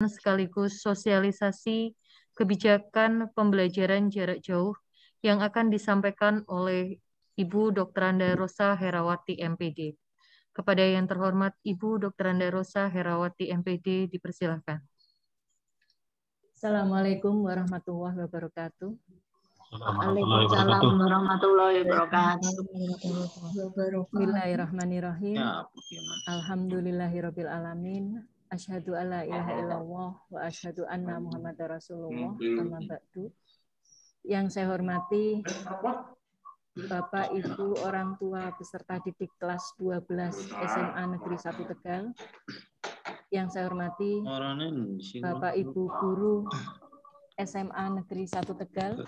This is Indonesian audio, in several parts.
sekaligus sosialisasi kebijakan pembelajaran jarak jauh yang akan disampaikan oleh Ibu Dr. Anda Rosa Herawati MPD. Kepada yang terhormat Ibu Dr. Anda Rosa Herawati MPD dipersilahkan. Assalamualaikum warahmatullahi wabarakatuh. Waalaikumsalam warahmatullahi wabarakatuh. Bismillahirrahmanirrahim. Alhamdulillahirabbil alamin. Asyhadu alla ilaha illallah wa asyhadu anna Muhammadar Rasulullah. Amma ba'du. Yang saya hormati Bapak, Ibu, orang tua peserta didik kelas 12 SMA Negeri 1 Tegal. Yang saya hormati Bapak, Ibu guru SMA Negeri 1 Tegal.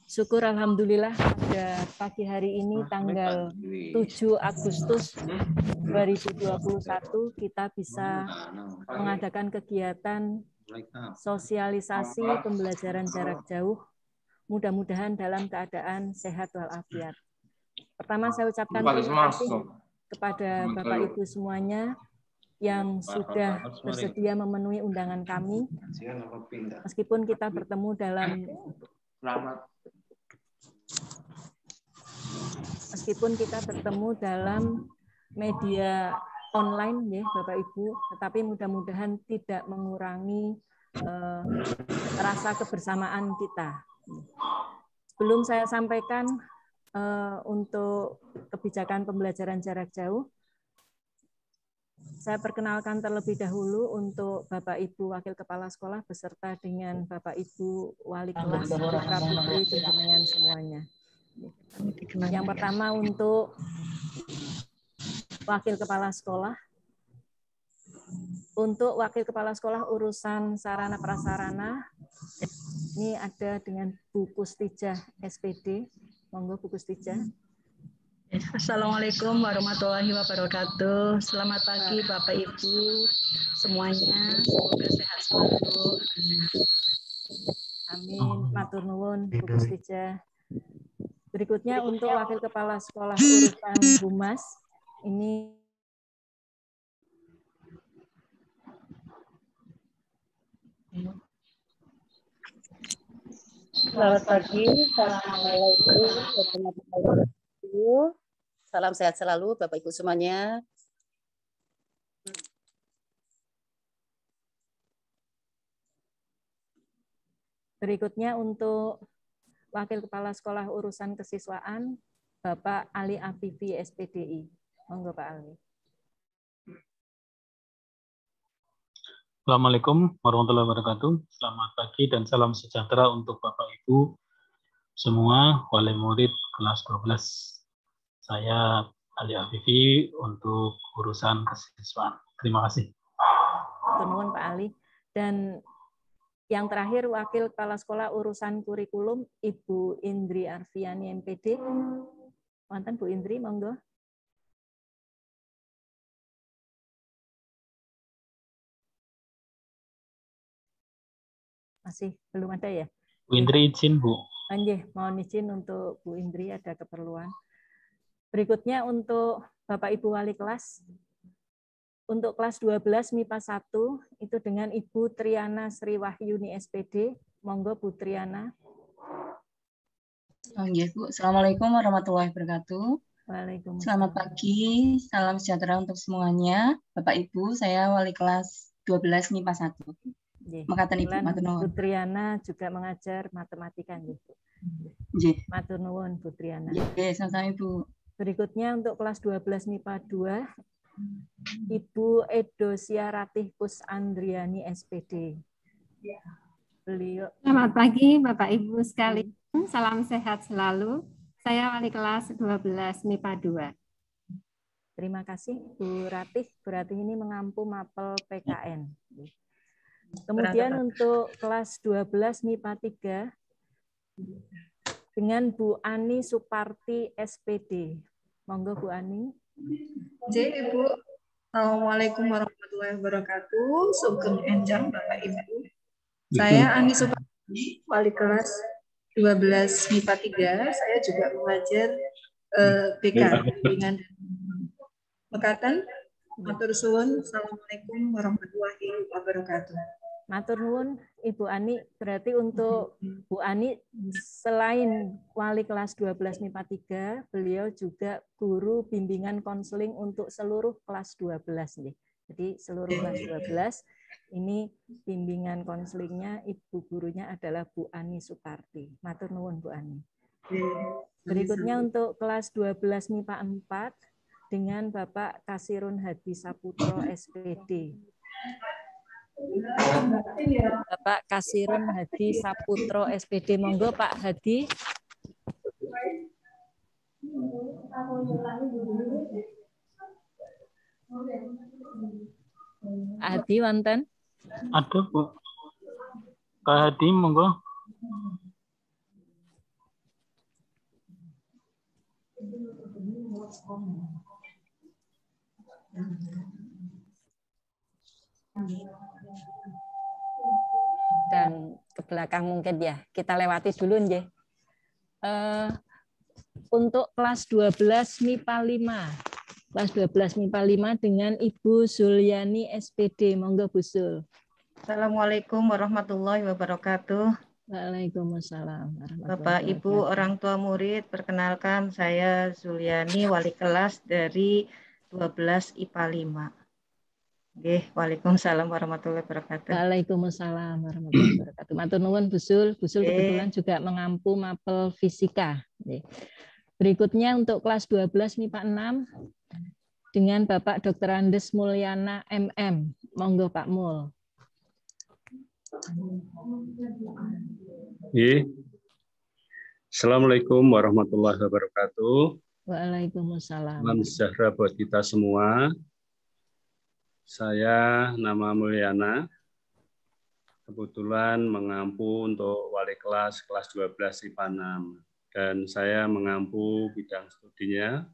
Syukur alhamdulillah pada pagi hari ini tanggal 7 Agustus 2021 kita bisa mengadakan kegiatan sosialisasi pembelajaran jarak jauh, mudah-mudahan dalam keadaan sehat walafiat. Pertama saya ucapkan terima kasih kepada Bapak Ibu semuanya yang sudah bersedia memenuhi undangan kami. Meskipun kita bertemu dalam media online ya Bapak Ibu, tetapi mudah-mudahan tidak mengurangi rasa kebersamaan kita. Sebelum saya sampaikan untuk kebijakan pembelajaran jarak jauh, saya perkenalkan terlebih dahulu untuk Bapak Ibu Wakil Kepala Sekolah beserta dengan Bapak Ibu Wali Kelas, putra putri dengan semuanya. Yang pertama untuk Wakil Kepala Sekolah. Untuk Wakil Kepala Sekolah urusan sarana prasarana, ini ada dengan Bu Kustijah SPD. Monggo Bu Kustijah. Assalamualaikum warahmatullahi wabarakatuh. Selamat pagi Bapak Ibu semuanya. Semoga sehat selalu. Amin. Matur nuwun Bu Kustijah. Berikutnya untuk Wakil Kepala Sekolah urusan Humas, ini selamat pagi. Assalamualaikum warahmatullahi wabarakatuh. Salam sehat selalu Bapak Ibu semuanya. Berikutnya untuk Wakil Kepala Sekolah urusan kesiswaan, Bapak Ali Afifi SPDI. Monggo Pak Ali. Assalamualaikum warahmatullahi wabarakatuh. Selamat pagi dan salam sejahtera untuk Bapak Ibu semua, wali murid kelas 12. Saya Ali Afifi untuk urusan kesiswaan. Terima kasih. Nuwun Pak Ali. Dan yang terakhir Wakil Kepala Sekolah urusan kurikulum Ibu Indri Arfiani MPD. Wonten Bu Indri, monggo. Masih belum ada ya? Bu Indri izin, Bu. Nggih, mohon izin untuk Bu Indri ada keperluan. Berikutnya untuk Bapak Ibu wali kelas. Untuk kelas 12 MIPA 1 itu dengan Ibu Triana Sriwahyuni SPD. Monggo Bu Triana. Bu. Assalamualaikum warahmatullahi wabarakatuh. Waalaikumsalam. Selamat pagi, salam sejahtera untuk semuanya. Bapak Ibu, saya wali kelas 12 MIPA 1. Mekaten Ibu, matur nuwun. Bu Triana juga mengajar matematika nggih. Nggih. Matur nuwun Bu Triana. Nggih, sama-sama Ibu. Berikutnya untuk kelas 12 MIPA 2 Ibu Edosia Ratih Kus Andriani SPD. Beliau. Selamat pagi Bapak Ibu sekalian. Salam sehat selalu. Saya wali kelas 12 MIPA 2. Terima kasih Bu Ratih. Bu Ratih ini mengampu mapel PKN. Kemudian untuk kelas 12 MIPA 3 dengan Bu Ani Suparti SPD. Monggo Bu Ani. Ibu. Assalamualaikum warahmatullahi wabarakatuh. Sugeng enjang Bapak Ibu. Saya Ani Suparti, wali kelas 12 MIPA 3. Saya juga mengajar BK, bimbingan dan mekaten. Matur suwun. Assalamualaikum warahmatullahi wabarakatuh. Matur nuwun Ibu Ani. Berarti untuk Bu Ani selain wali kelas 12 MIPA 3, beliau juga guru bimbingan konseling untuk seluruh kelas 12 nih. Jadi seluruh kelas 12 ini bimbingan konselingnya Ibu gurunya adalah Bu Ani Suparti. Matur nuwun Bu Ani. Berikutnya untuk kelas 12 MIPA 4 dengan Bapak Kasirun Hadi Saputro SPD. Bapak Kasirun Hadi Saputro SPD, monggo Pak Hadi. Pak Hadi wonten? Ada Bu. Pak Hadi monggo. Dan ke belakang mungkin ya, kita lewati dulu nggih. Untuk kelas 12 MIPA 5. Kelas 12 MIPA 5 dengan Ibu Zuliani SPD. Monggo Bu Zul. Assalamualaikum warahmatullahi wabarakatuh. Waalaikumsalam warahmatullahi Bapak, Ibu, orang tua murid, perkenalkan saya Zuliani, wali kelas dari 12 IPA 5. Oke, waalaikumsalam warahmatullahi wabarakatuh. Waalaikumsalam warahmatullahi wabarakatuh. Matur nuwun Bu Zul. Bu Zul kebetulan juga mengampu mapel fisika. Berikutnya untuk kelas 12 MIPA 6 dengan Bapak Dr. Andes Mulyana MM. Monggo Pak Mul. Assalamualaikum warahmatullahi wabarakatuh. Waalaikumsalam. Salam sejahtera buat kita semua. Saya nama Mulyana. Kebetulan mengampu untuk wali kelas 12 IPA 6. Dan saya mengampu bidang studinya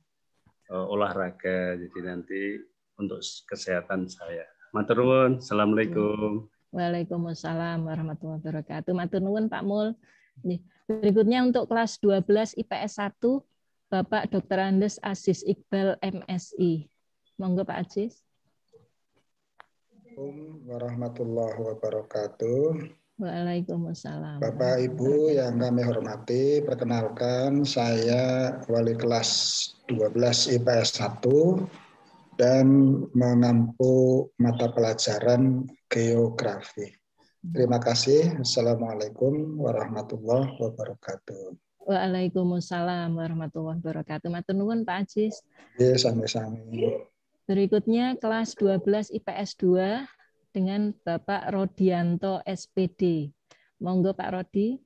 olahraga. Jadi nanti untuk kesehatan saya. Matur nuwun. Assalamualaikum. Waalaikumsalam warahmatullahi wabarakatuh. Matur nuwun Pak Mul. Berikutnya untuk kelas 12 IPS 1 Bapak Dr. Andes Aziz Iqbal MSI. Monggo Pak Aziz. Assalamualaikum warahmatullahi wabarakatuh. Waalaikumsalam. Bapak Ibu yang kami hormati, perkenalkan saya wali kelas 12 IPS 1 dan mengampu mata pelajaran geografi. Terima kasih. Assalamualaikum warahmatullahi wabarakatuh. Waalaikumsalam warahmatullahi wabarakatuh. Matur nuwun Pak Aziz. Ya, sami-sami. Berikutnya kelas 12 IPS 2 dengan Bapak Rodianto SPD. Monggo Pak Rodi.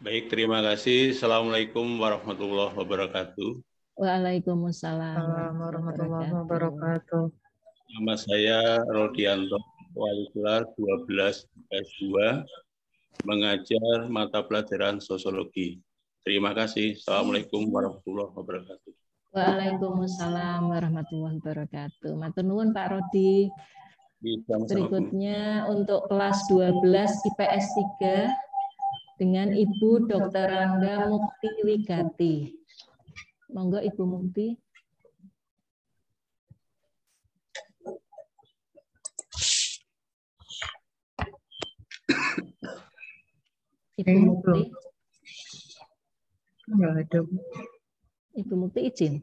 Baik, terima kasih. Assalamualaikum warahmatullahi wabarakatuh. Waalaikumsalam warahmatullahi wabarakatuh. Nama saya Rodianto, wali kelas 12 IPS 2, mengajar mata pelajaran sosiologi. Terima kasih. Assalamualaikum warahmatullahi wabarakatuh. Waalaikumsalam warahmatullahi wabarakatuh. Matur nuwun Pak Rodi. Berikutnya untuk kelas 12 IPS 3 dengan Ibu Dr. Rangga Mukti Wigati. Monggo Ibu Mukti. Ibu Mukti. Enggak ada. Ibu Mukti izin.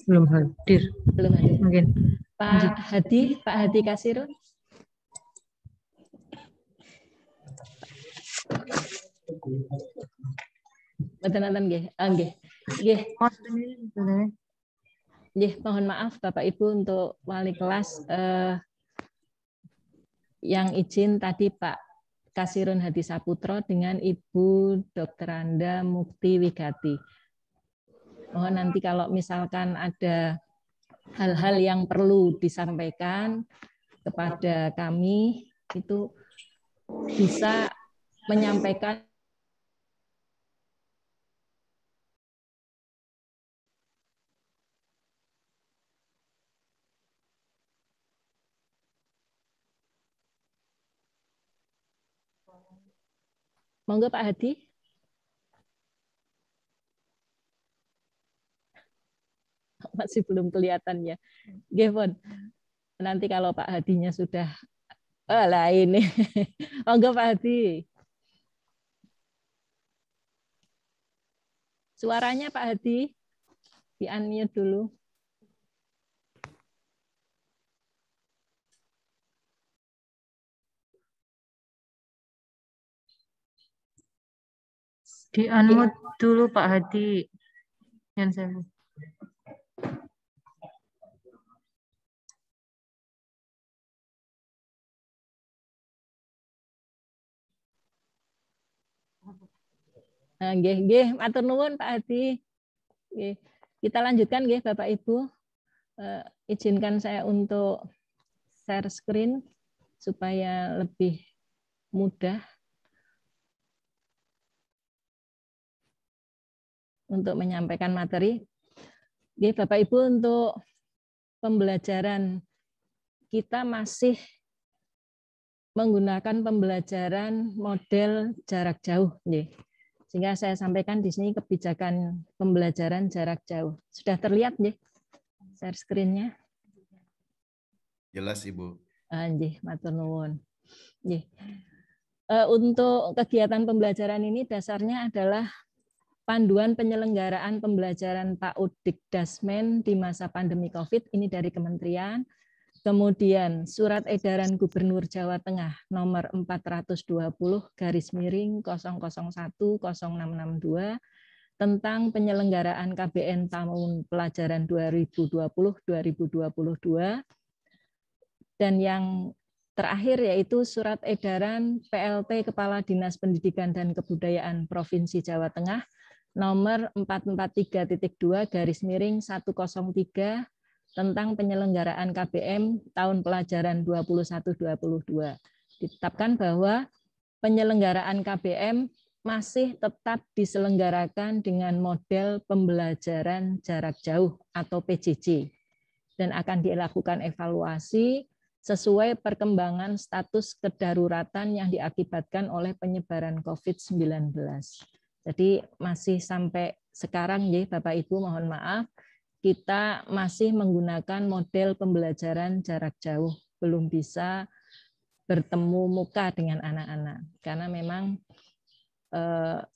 Belum hadir. Belum hadir. Mungkin. Pak Hadi Kasirun. Mboten nggih. Nggih. Nggih, mohon maaf Bapak Ibu untuk wali kelas yang izin tadi Pak Kasirun Hadi Saputro dengan Ibu Dr. Anda Mukti Wigati. Mohon nanti kalau misalkan ada hal-hal yang perlu disampaikan kepada kami, itu bisa menyampaikan monggo Pak Hadi. masih belum kelihatan ya. Nggih, Pun. Nanti kalau Pak Hadinya sudah lah ini. Monggo Pak Hadi. Suaranya Pak Hadi di-unmute dulu. Di-unmute dulu Pak Hadi. Yang saya. Nggih, matur nuwun Pak Hadi. Nggih. Kita lanjutkan nggih Bapak Ibu. Izinkan saya untuk share screen supaya lebih mudah untuk menyampaikan materi. Nggih, Bapak Ibu, untuk pembelajaran kita masih menggunakan pembelajaran model jarak jauh, nggih. Sehingga saya sampaikan di sini kebijakan pembelajaran jarak jauh. Sudah terlihat nggih share screen-nya? Jelas, Ibu. Nggih, matur nuwun. Nggih. Untuk kegiatan pembelajaran ini dasarnya adalah panduan penyelenggaraan pembelajaran PAUD Dikdasmen di masa pandemi COVID, ini dari Kementerian. Kemudian Surat Edaran Gubernur Jawa Tengah nomor 420/001-0662 tentang penyelenggaraan KBN tahun pelajaran 2020-2022. Dan yang terakhir yaitu Surat Edaran PLT Kepala Dinas Pendidikan dan Kebudayaan Provinsi Jawa Tengah nomor 443.2/103 tentang penyelenggaraan KBM tahun pelajaran 21-22. Ditetapkan bahwa penyelenggaraan KBM masih tetap diselenggarakan dengan model pembelajaran jarak jauh atau PJJ dan akan dilakukan evaluasi sesuai perkembangan status kedaruratan yang diakibatkan oleh penyebaran COVID-19. Jadi masih sampai sekarang ya Bapak Ibu, mohon maaf, kita masih menggunakan model pembelajaran jarak jauh, belum bisa bertemu muka dengan anak-anak karena memang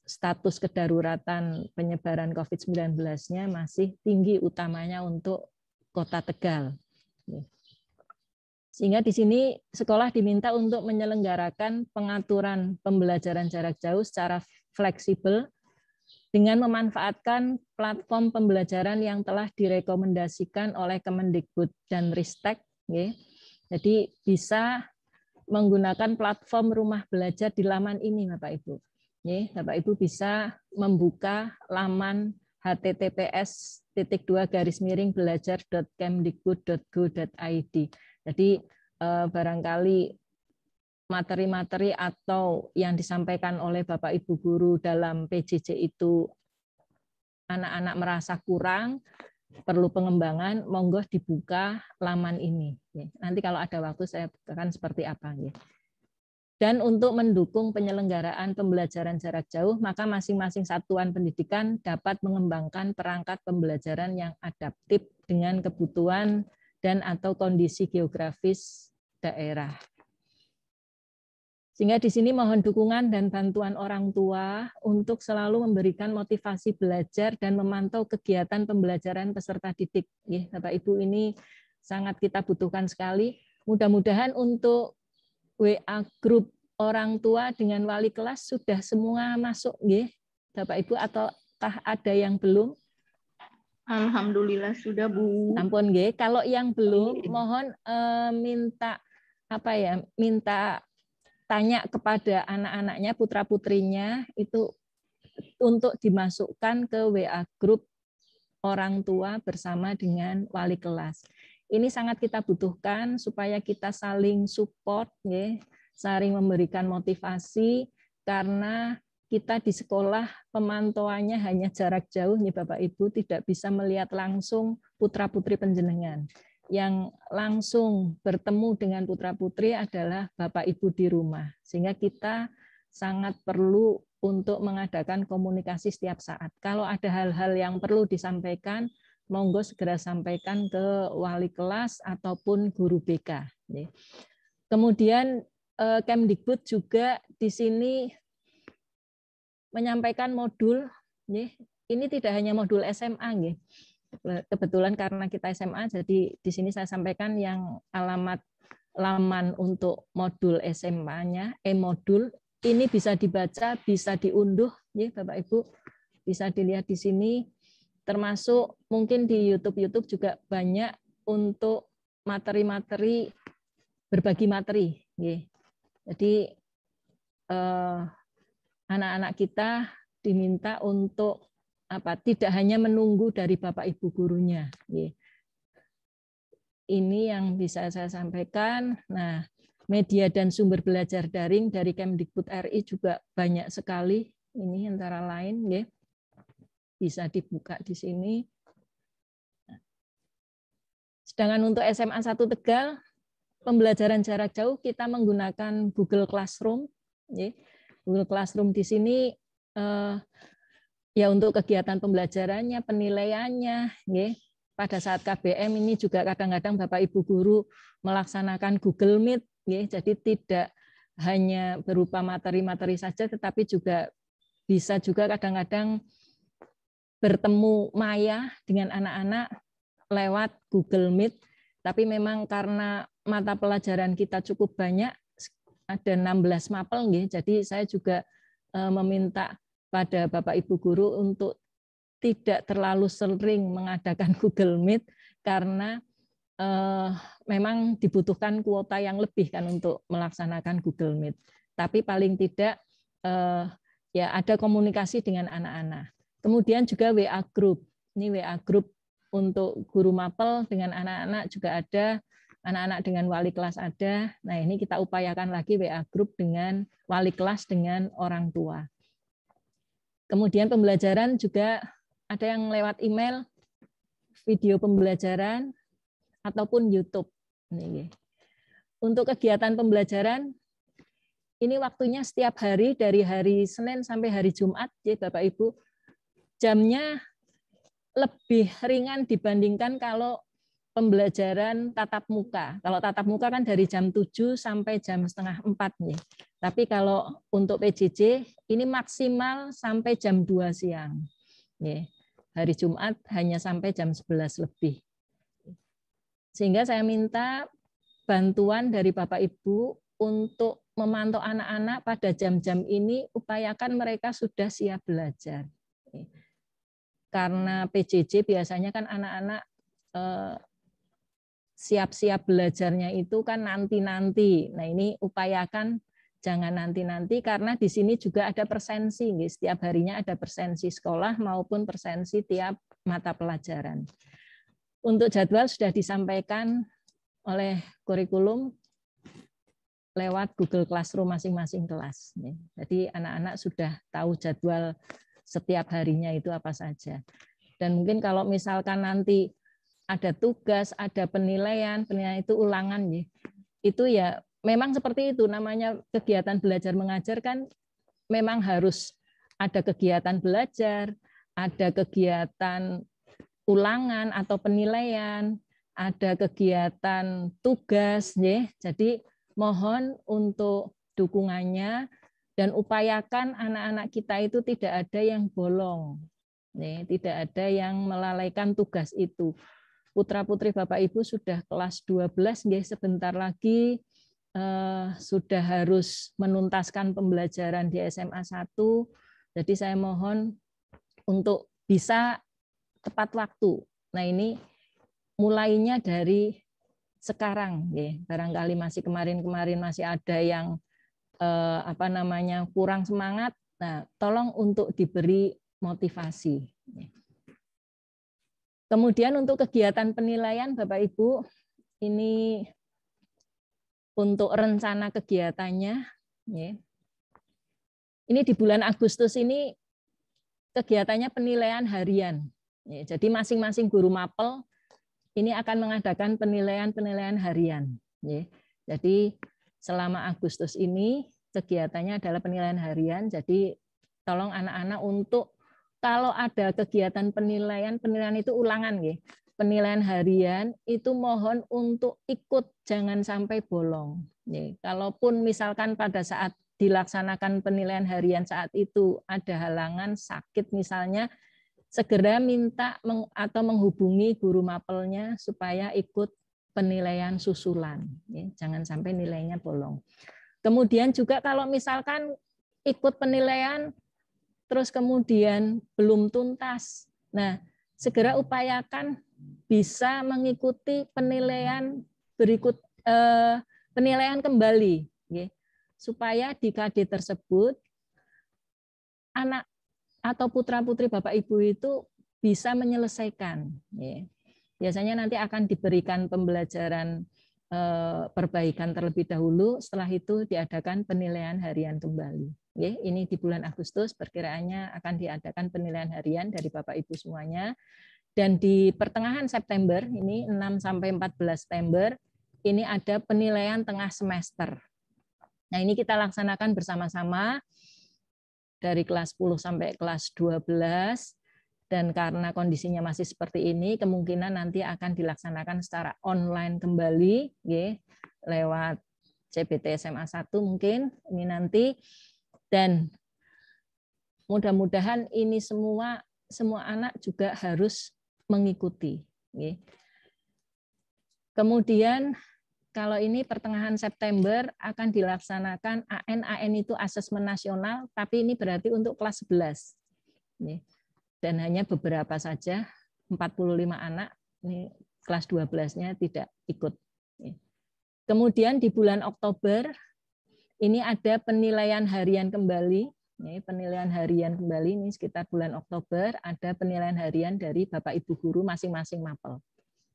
status kedaruratan penyebaran COVID-19-nya masih tinggi, utamanya untuk Kota Tegal. Sehingga di sini sekolah diminta untuk menyelenggarakan pengaturan pembelajaran jarak jauh secara fleksibel dengan memanfaatkan platform pembelajaran yang telah direkomendasikan oleh Kemendikbud dan Ristek. Jadi bisa menggunakan platform rumah belajar di laman ini, Bapak Ibu. Bapak Ibu bisa membuka laman https://belajar.kemdikbud.go.id. Jadi barangkali materi-materi atau yang disampaikan oleh Bapak Ibu guru dalam PJJ itu anak-anak merasa kurang, perlu pengembangan, monggo dibuka laman ini. Nanti kalau ada waktu saya bukakan seperti apa. Dan untuk mendukung penyelenggaraan pembelajaran jarak jauh, maka masing-masing satuan pendidikan dapat mengembangkan perangkat pembelajaran yang adaptif dengan kebutuhan dan atau kondisi geografis daerah. Sehingga di sini mohon dukungan dan bantuan orang tua untuk selalu memberikan motivasi belajar dan memantau kegiatan pembelajaran peserta didik. Bapak Ibu, ini sangat kita butuhkan sekali. Mudah-mudahan untuk WA grup orang tua dengan wali kelas sudah semua masuk, Bapak Ibu, ataukah ada yang belum? Alhamdulillah sudah, Bu. Ampun, kalau yang belum, mohon minta tanya kepada anak-anaknya, putra-putrinya, itu untuk dimasukkan ke WA grup orang tua bersama dengan wali kelas. Ini sangat kita butuhkan supaya kita saling support, saling memberikan motivasi, karena kita di sekolah pemantauannya hanya jarak jauh, Bapak Ibu, tidak bisa melihat langsung putra-putri panjenengan. Yang langsung bertemu dengan putra-putri adalah Bapak Ibu di rumah. Sehingga kita sangat perlu untuk mengadakan komunikasi setiap saat. Kalau ada hal-hal yang perlu disampaikan, monggo segera sampaikan ke wali kelas ataupun guru BK. Kemudian Kemdikbud juga di sini menyampaikan modul. Ini tidak hanya modul SMA. Kebetulan karena kita SMA, jadi di sini saya sampaikan yang alamat laman untuk modul SMA-nya, e-modul. Ini bisa dibaca, bisa diunduh, ya Bapak Ibu, bisa dilihat di sini. Termasuk mungkin di YouTube juga banyak untuk materi-materi, berbagi materi. Jadi anak-anak kita diminta untuk tidak hanya menunggu dari Bapak Ibu gurunya. Ini yang bisa saya sampaikan. Nah, media dan sumber belajar daring dari Kemdikbud RI juga banyak sekali. Ini antara lain, bisa dibuka di sini. Sedangkan untuk SMA 1 Tegal, pembelajaran jarak jauh kita menggunakan Google Classroom. Google Classroom di sini ya untuk kegiatan pembelajarannya, penilaiannya, pada saat KBM ini juga kadang-kadang Bapak Ibu guru melaksanakan Google Meet, jadi tidak hanya berupa materi-materi saja, tetapi juga bisa juga kadang-kadang bertemu maya dengan anak-anak lewat Google Meet. Tapi memang karena mata pelajaran kita cukup banyak, ada 16 mapel, jadi saya juga meminta pada Bapak Ibu guru untuk tidak terlalu sering mengadakan Google Meet karena memang dibutuhkan kuota yang lebih kan untuk melaksanakan Google Meet. Tapi paling tidak ya ada komunikasi dengan anak-anak. Kemudian juga WA Group. Ini WA Group untuk guru mapel dengan anak-anak juga ada, anak-anak dengan wali kelas ada. Nah, ini kita upayakan lagi WA Group dengan wali kelas dengan orang tua. Kemudian pembelajaran juga ada yang lewat email, video pembelajaran, ataupun YouTube. Untuk kegiatan pembelajaran, ini waktunya setiap hari dari hari Senin sampai hari Jumat, ya Bapak Ibu. Jamnya lebih ringan dibandingkan kalau pembelajaran tatap muka. Kalau tatap muka kan dari jam 7 sampai jam setengah 4. Nih. Tapi kalau untuk PJJ ini maksimal sampai jam 2 siang. Nih. Hari Jumat hanya sampai jam 11 lebih. Sehingga saya minta bantuan dari Bapak Ibu untuk memantau anak-anak pada jam-jam ini, upayakan mereka sudah siap belajar. Karena PJJ biasanya kan anak-anak siap-siap belajarnya itu kan nanti-nanti. Nah ini upayakan jangan nanti-nanti karena di sini juga ada persensi. Setiap harinya ada persensi sekolah maupun persensi tiap mata pelajaran. Untuk jadwal sudah disampaikan oleh kurikulum lewat Google Classroom masing-masing kelas. Jadi anak-anak sudah tahu jadwal setiap harinya itu apa saja. Dan mungkin kalau misalkan nanti ada tugas, ada penilaian itu ulangan, itu ya memang seperti itu, namanya kegiatan belajar mengajar kan memang harus ada kegiatan belajar, ada kegiatan ulangan atau penilaian, ada kegiatan tugas, jadi mohon untuk dukungannya dan upayakan anak-anak kita itu tidak ada yang bolong, tidak ada yang melalaikan tugas itu. Putra-putri Bapak Ibu sudah kelas 12, sebentar lagi sudah harus menuntaskan pembelajaran di SMA 1. Jadi saya mohon untuk bisa tepat waktu. Nah ini mulainya dari sekarang, barangkali masih kemarin-kemarin masih ada yang kurang semangat. Nah, tolong untuk diberi motivasi. Kemudian untuk kegiatan penilaian Bapak Ibu, ini untuk rencana kegiatannya. Ini di bulan Agustus ini kegiatannya penilaian harian. Jadi masing-masing guru mapel ini akan mengadakan penilaian harian. Jadi selama Agustus ini kegiatannya adalah penilaian harian. Jadi tolong anak-anak untuk kalau ada kegiatan penilaian itu ulangan nggih. Penilaian harian itu mohon untuk ikut, jangan sampai bolong. Nggih. Kalaupun misalkan pada saat dilaksanakan penilaian harian saat itu ada halangan sakit misalnya, segera minta atau menghubungi guru mapelnya supaya ikut penilaian susulan. Nggih. Jangan sampai nilainya bolong. Kemudian juga kalau misalkan ikut penilaian terus kemudian belum tuntas, nah segera upayakan bisa mengikuti penilaian berikut, penilaian kembali, supaya di KD tersebut anak atau putra-putri Bapak Ibu itu bisa menyelesaikan. Biasanya nanti akan diberikan pembelajaran perbaikan terlebih dahulu, setelah itu diadakan penilaian harian kembali. Ini di bulan Agustus perkiraannya akan diadakan penilaian harian dari Bapak Ibu semuanya. Dan di pertengahan September, ini 6 sampai 14 September, ini ada penilaian tengah semester. Nah, ini kita laksanakan bersama-sama dari kelas 10 sampai kelas 12. Dan karena kondisinya masih seperti ini, kemungkinan nanti akan dilaksanakan secara online kembali, lewat CBT SMA 1 mungkin, ini nanti. Dan mudah-mudahan ini semua anak juga harus mengikuti. Kemudian kalau ini pertengahan September akan dilaksanakan AN itu asesmen nasional, tapi ini berarti untuk kelas 11. Dan hanya beberapa saja, 45 anak, ini kelas 12-nya tidak ikut. Kemudian di bulan Oktober, ini ada penilaian harian kembali. Penilaian harian kembali ini sekitar bulan Oktober, ada penilaian harian dari Bapak Ibu guru masing-masing mapel.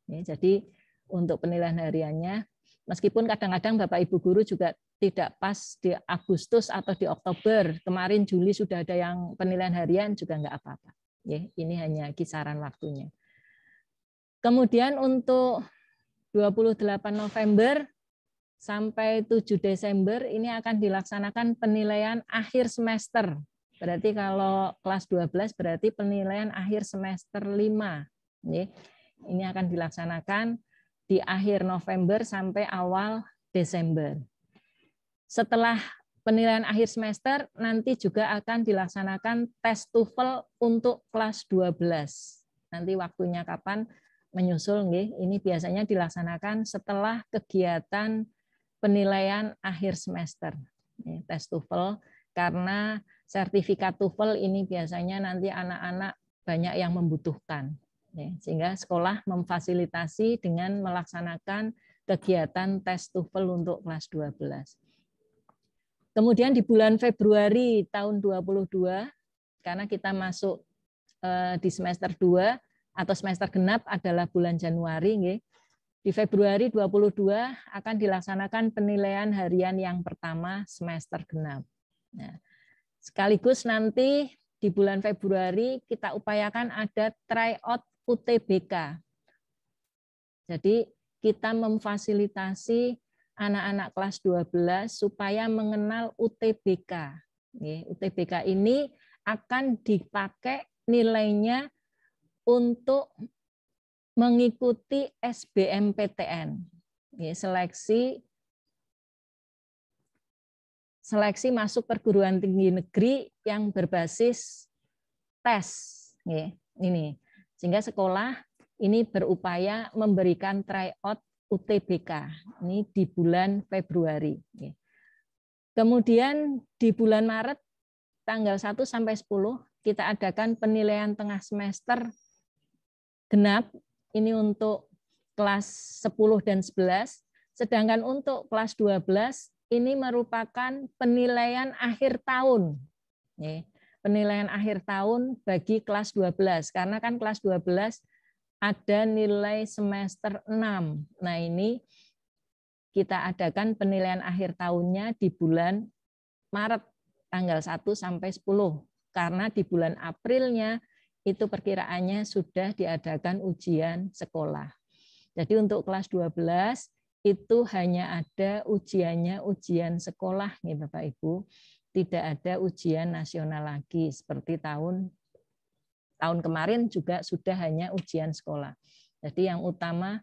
Jadi untuk penilaian hariannya, meskipun kadang-kadang Bapak Ibu guru juga tidak pas di Agustus atau di Oktober, kemarin Juli sudah ada yang penilaian harian juga nggak apa-apa. Ini hanya kisaran waktunya. Kemudian untuk 28 November sampai 7 Desember ini akan dilaksanakan penilaian akhir semester. Berarti kalau kelas 12 berarti penilaian akhir semester 5. Ini akan dilaksanakan di akhir November sampai awal Desember. Setelah penilaian akhir semester nanti juga akan dilaksanakan tes TOEFL untuk kelas 12. Nanti waktunya kapan menyusul, ini biasanya dilaksanakan setelah kegiatan penilaian akhir semester. Tes TOEFL, karena sertifikat TOEFL ini biasanya nanti anak-anak banyak yang membutuhkan. Sehingga sekolah memfasilitasi dengan melaksanakan kegiatan tes TOEFL untuk kelas 12. Kemudian di bulan Februari tahun 2022, karena kita masuk di semester 2 atau semester genap adalah bulan Januari, di Februari 2022 akan dilaksanakan penilaian harian yang pertama semester genap. Nah, sekaligus nanti di bulan Februari kita upayakan ada tryout UTBK. Jadi kita memfasilitasi anak-anak kelas 12 supaya mengenal UTBK. UTBK ini akan dipakai nilainya untuk mengikuti SBMPTN, seleksi masuk perguruan tinggi negeri yang berbasis tes. Ini sehingga sekolah ini berupaya memberikan tryout UTBK ini di bulan Februari. Kemudian di bulan Maret tanggal 1 sampai 10 kita adakan penilaian tengah semester genap. Ini untuk kelas 10 dan 11, sedangkan untuk kelas 12 ini merupakan penilaian akhir tahun. Penilaian akhir tahun bagi kelas 12, karena kan kelas 12 ada nilai semester 6. Nah, ini kita adakan penilaian akhir tahunnya di bulan Maret tanggal 1 sampai 10, karena di bulan Aprilnya itu perkiraannya sudah diadakan ujian sekolah. Jadi untuk kelas 12 itu hanya ada ujiannya ujian sekolah nih Bapak Ibu. Tidak ada ujian nasional lagi seperti tahun tahun kemarin juga sudah hanya ujian sekolah. Jadi yang utama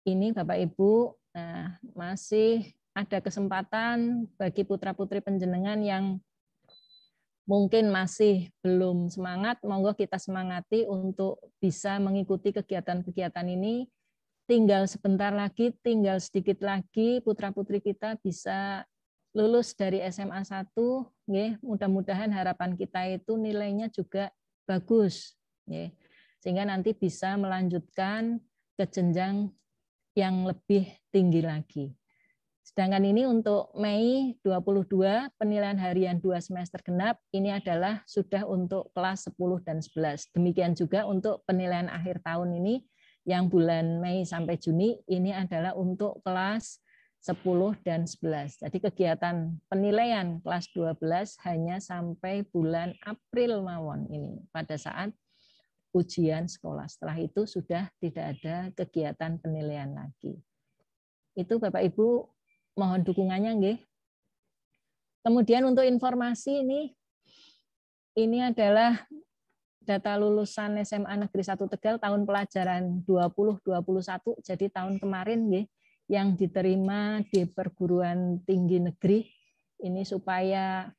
ini Bapak Ibu, nah, masih ada kesempatan bagi putra-putri panjenengan yang mungkin masih belum semangat, monggo kita semangati untuk bisa mengikuti kegiatan-kegiatan ini. Tinggal sebentar lagi, tinggal sedikit lagi putra-putri kita bisa lulus dari SMA 1. Mudah-mudahan harapan kita itu nilainya juga bagus. Sehingga nanti bisa melanjutkan ke jenjang yang lebih tinggi lagi. Sedangkan ini untuk Mei 22, penilaian harian 2 semester genap, ini adalah sudah untuk kelas 10 dan 11. Demikian juga untuk penilaian akhir tahun ini, yang bulan Mei sampai Juni, ini adalah untuk kelas 10 dan 11. Jadi kegiatan penilaian kelas 12 hanya sampai bulan April mawon ini, pada saat ujian sekolah. Setelah itu sudah tidak ada kegiatan penilaian lagi. Itu Bapak Ibu, mohon dukungannya nggih. Kemudian untuk informasi ini adalah data lulusan SMA Negeri 1 Tegal tahun pelajaran 2021, jadi tahun kemarin nggih, yang diterima di perguruan tinggi negeri. Ini supaya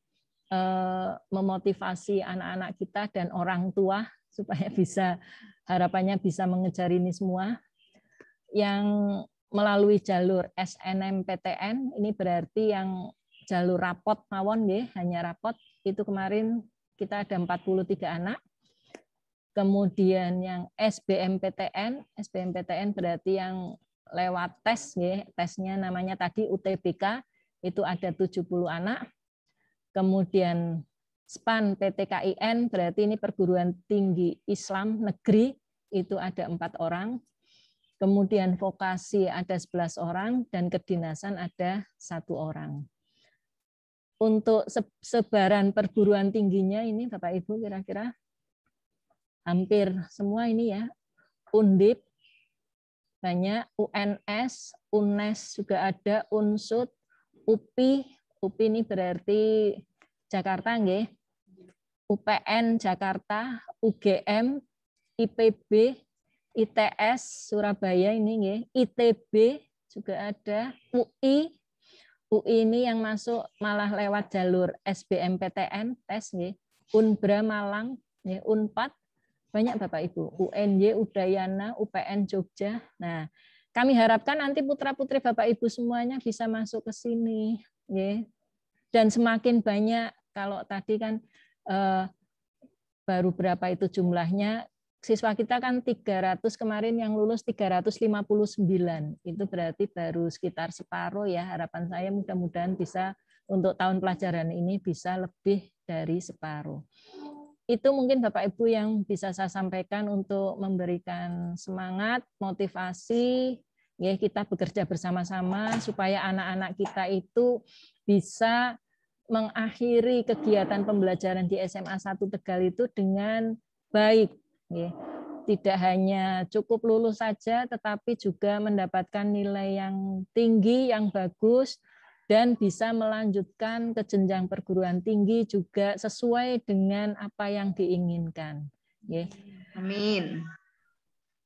memotivasi anak-anak kita dan orang tua supaya bisa, harapannya bisa mengejar ini semua. Yang melalui jalur SNMPTN, ini berarti yang jalur rapot mawon nggih, hanya rapot, itu kemarin kita ada 43 anak. Kemudian yang SBMPTN berarti yang lewat tes nggih, tesnya namanya tadi UTBK, itu ada 70 anak. Kemudian SPAN PTKIN berarti ini perguruan tinggi Islam negeri, itu ada 4 orang. Kemudian vokasi ada 11 orang dan kedinasan ada 1 orang. Untuk sebaran perguruan tingginya ini Bapak Ibu kira-kira hampir semua ini ya. Undip banyak, UNS, UNES juga ada, UNSUD, UPI ini berarti Jakarta nggih. UPN Jakarta, UGM, IPB, ITS Surabaya ini nggih, ITB juga ada, UI ini yang masuk malah lewat jalur SBMPTN tes nggih, Unbra Malang nggih, Unpad banyak Bapak Ibu, UNY Udayana, UPN Jogja. Nah, kami harapkan nanti putra-putri Bapak Ibu semuanya bisa masuk ke sini nggih. Dan semakin banyak, kalau tadi kan baru berapa itu jumlahnya, siswa kita kan 300 kemarin yang lulus 359. Itu berarti baru sekitar separuh ya. Harapan saya mudah-mudahan bisa untuk tahun pelajaran ini bisa lebih dari separuh. Itu mungkin Bapak Ibu yang bisa saya sampaikan untuk memberikan semangat, motivasi, ya kita bekerja bersama-sama supaya anak-anak kita itu bisa mengakhiri kegiatan pembelajaran di SMA 1 Tegal itu dengan baik. Tidak hanya cukup lulus saja, tetapi juga mendapatkan nilai yang tinggi, yang bagus, dan bisa melanjutkan ke jenjang perguruan tinggi juga sesuai dengan apa yang diinginkan. Amin.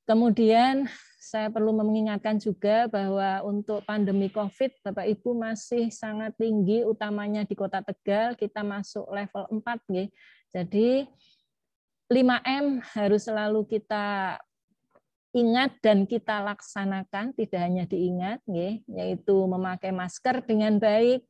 Kemudian saya perlu mengingatkan juga bahwa untuk pandemi COVID, Bapak Ibu masih sangat tinggi, utamanya di Kota Tegal, kita masuk level 4. Jadi 5M harus selalu kita ingat dan kita laksanakan, tidak hanya diingat, yaitu memakai masker dengan baik,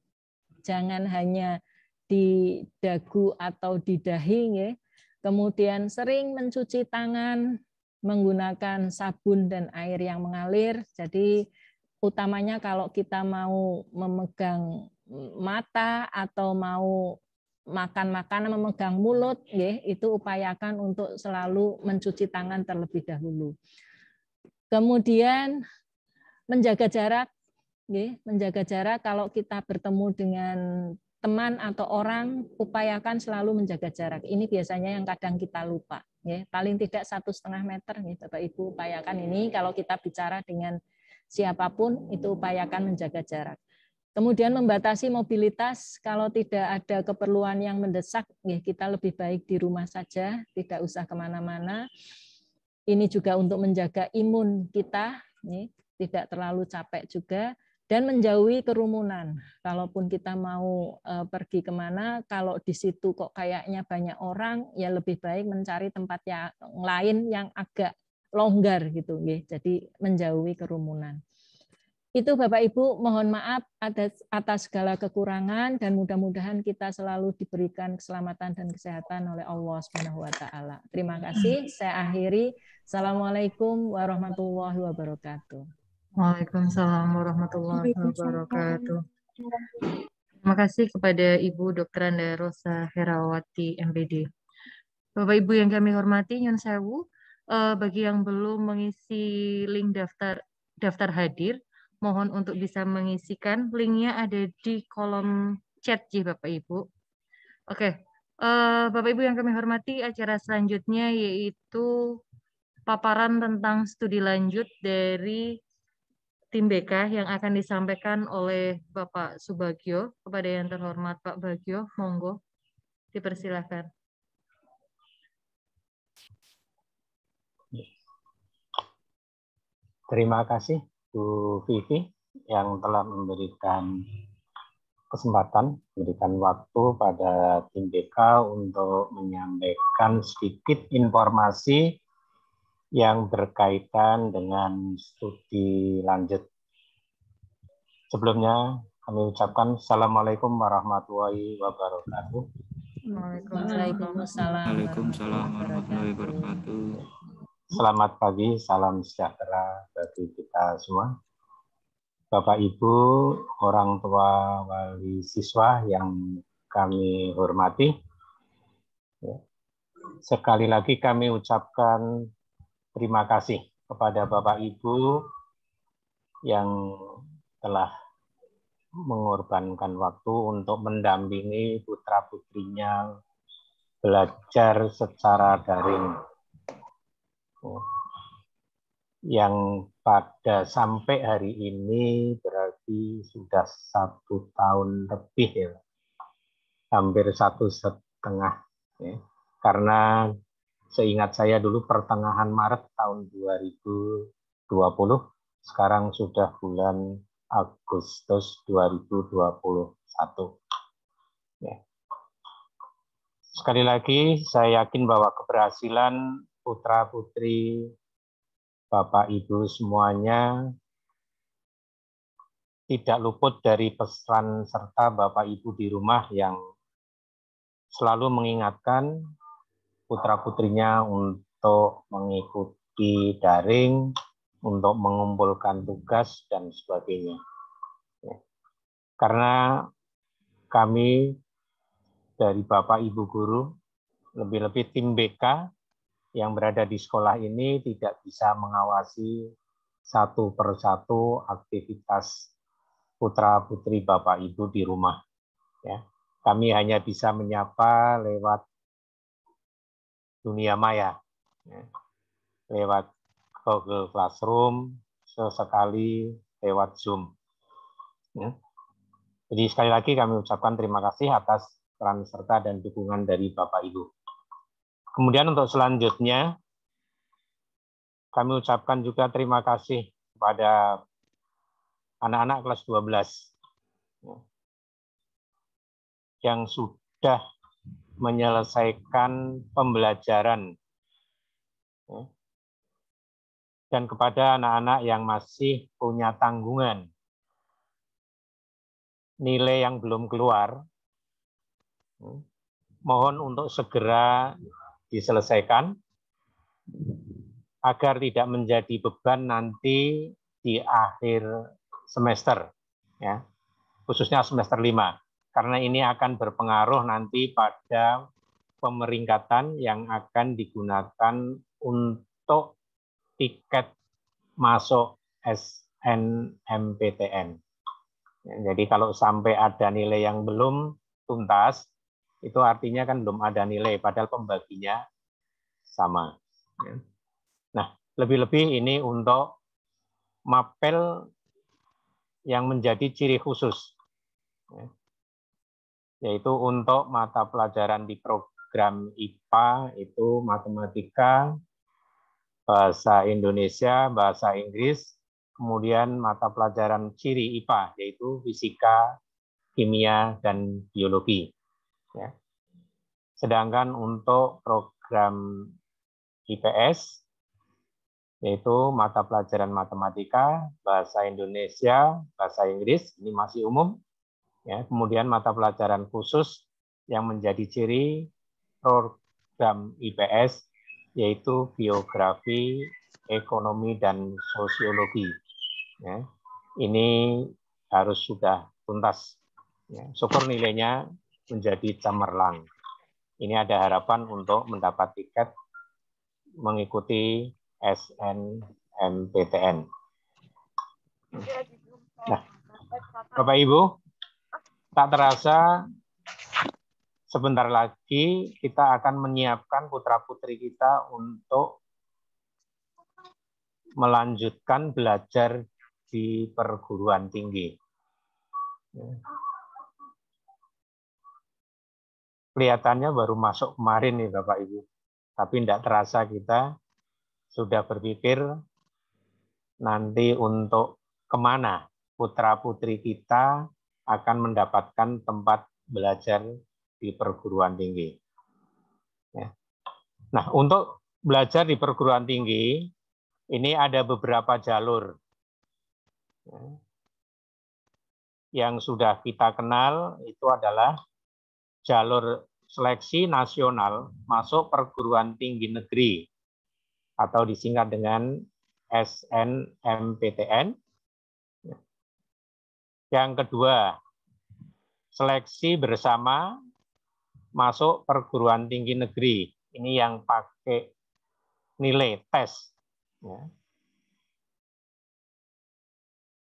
jangan hanya di dagu atau di dahi, kemudian sering mencuci tangan menggunakan sabun dan air yang mengalir. Jadi utamanya kalau kita mau memegang mata atau mau makan makanan memegang mulut, itu upayakan untuk selalu mencuci tangan terlebih dahulu. Kemudian menjaga jarak, menjaga jarak kalau kita bertemu dengan teman atau orang, upayakan selalu menjaga jarak. Ini biasanya yang kadang kita lupa. Paling tidak 1,5 meter, Bapak Ibu upayakan ini. Kalau kita bicara dengan siapapun, itu upayakan menjaga jarak. Kemudian membatasi mobilitas, kalau tidak ada keperluan yang mendesak, ya kita lebih baik di rumah saja, tidak usah kemana-mana. Ini juga untuk menjaga imun kita, tidak terlalu capek juga, dan menjauhi kerumunan. Kalaupun kita mau pergi kemana, kalau di situ kok kayaknya banyak orang, ya lebih baik mencari tempat yang lain yang agak longgar gitu, jadi menjauhi kerumunan. Itu Bapak Ibu, mohon maaf atas segala kekurangan dan mudah-mudahan kita selalu diberikan keselamatan dan kesehatan oleh Allah Subhanahu wa taala. Terima kasih. Saya akhiri. Assalamualaikum warahmatullahi wabarakatuh. Waalaikumsalam warahmatullahi wabarakatuh. Terima kasih kepada Ibu Dr. Anda Rosa Herawati MPD. Bapak Ibu yang kami hormati, nyun sewu, bagi yang belum mengisi link daftar hadir, mohon untuk bisa mengisikan. Linknya ada di kolom chat Bapak Ibu. Oke, Bapak Ibu yang kami hormati, acara selanjutnya yaitu paparan tentang studi lanjut dari tim BK yang akan disampaikan oleh Bapak Subagio. Kepada yang terhormat Pak Bagio, monggo dipersilahkan. Terima kasih Bu Vivi yang telah memberikan kesempatan, memberikan waktu pada tim BK untuk menyampaikan sedikit informasi yang berkaitan dengan studi lanjut. Sebelumnya kami ucapkan Assalamualaikum warahmatullahi wabarakatuh. Waalaikumsalam warahmatullahi wabarakatuh. Selamat pagi, salam sejahtera bagi kita semua. Bapak Ibu, orang tua wali siswa yang kami hormati, sekali lagi kami ucapkan terima kasih kepada Bapak Ibu yang telah mengorbankan waktu untuk mendampingi putra-putrinya belajar secara daring. Yang pada sampai hari ini berarti sudah 1 tahun lebih ya, hampir 1,5 ya. Karena seingat saya dulu pertengahan Maret tahun 2020, sekarang sudah bulan Agustus 2021. Ya. Sekali lagi saya yakin bahwa keberhasilan putra-putri Bapak Ibu semuanya tidak luput dari pesan serta Bapak Ibu di rumah yang selalu mengingatkan putra-putrinya untuk mengikuti daring, untuk mengumpulkan tugas dan sebagainya. Karena kami dari Bapak Ibu guru, lebih-lebih tim BK yang berada di sekolah ini tidak bisa mengawasi satu persatu aktivitas putra-putri Bapak Ibu di rumah. Ya. Kami hanya bisa menyapa lewat dunia maya, ya. Lewat Google Classroom, sesekali lewat Zoom. Ya. Jadi sekali lagi kami ucapkan terima kasih atas peran serta dan dukungan dari Bapak Ibu. Kemudian untuk selanjutnya, kami ucapkan juga terima kasih kepada anak-anak kelas 12 yang sudah menyelesaikan pembelajaran, dan kepada anak-anak yang masih punya tanggungan nilai yang belum keluar, mohon untuk segera diselesaikan agar tidak menjadi beban nanti di akhir semester, ya, khususnya semester 5, karena ini akan berpengaruh nanti pada pemeringkatan yang akan digunakan untuk tiket masuk SNMPTN. Jadi kalau sampai ada nilai yang belum tuntas, itu artinya kan belum ada nilai, padahal pembaginya sama. Nah, lebih-lebih ini untuk mapel yang menjadi ciri khusus Yaitu untuk mata pelajaran di program IPA itu matematika, bahasa Indonesia, bahasa Inggris, kemudian mata pelajaran ciri IPA yaitu fisika, kimia, dan biologi. Ya. Sedangkan untuk program IPS yaitu mata pelajaran matematika, bahasa Indonesia, bahasa Inggris, ini masih umum. Ya, kemudian mata pelajaran khusus yang menjadi ciri program IPS yaitu biografi, ekonomi, dan sosiologi. Ya, ini harus sudah tuntas. Ya, syukur nilainya menjadi cemerlang. Ini ada harapan untuk mendapat tiket mengikuti SNMPTN. Nah, Bapak Ibu, tak terasa sebentar lagi kita akan menyiapkan putra-putri kita untuk melanjutkan belajar di perguruan tinggi. Kelihatannya baru masuk kemarin nih Bapak Ibu, tapi tidak terasa kita sudah berpikir nanti untuk kemana putra-putri kita akan mendapatkan tempat belajar di perguruan tinggi. Ya. Nah, untuk belajar di perguruan tinggi, ini ada beberapa jalur yang sudah kita kenal, itu adalah jalur seleksi nasional masuk perguruan tinggi negeri atau disingkat dengan SNMPTN. Yang kedua, seleksi bersama masuk perguruan tinggi negeri. Ini yang pakai nilai tes.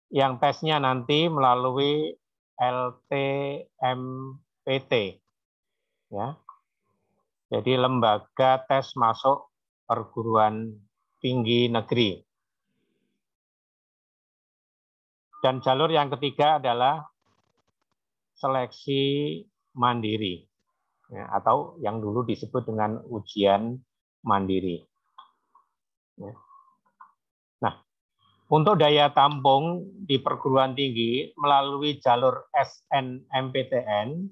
Yang tesnya nanti melalui LTMPT. Ya. Jadi lembaga tes masuk perguruan tinggi negeri. Dan jalur yang ketiga adalah seleksi mandiri, ya, atau yang dulu disebut dengan ujian mandiri. Ya. Nah, untuk daya tampung di perguruan tinggi melalui jalur SNMPTN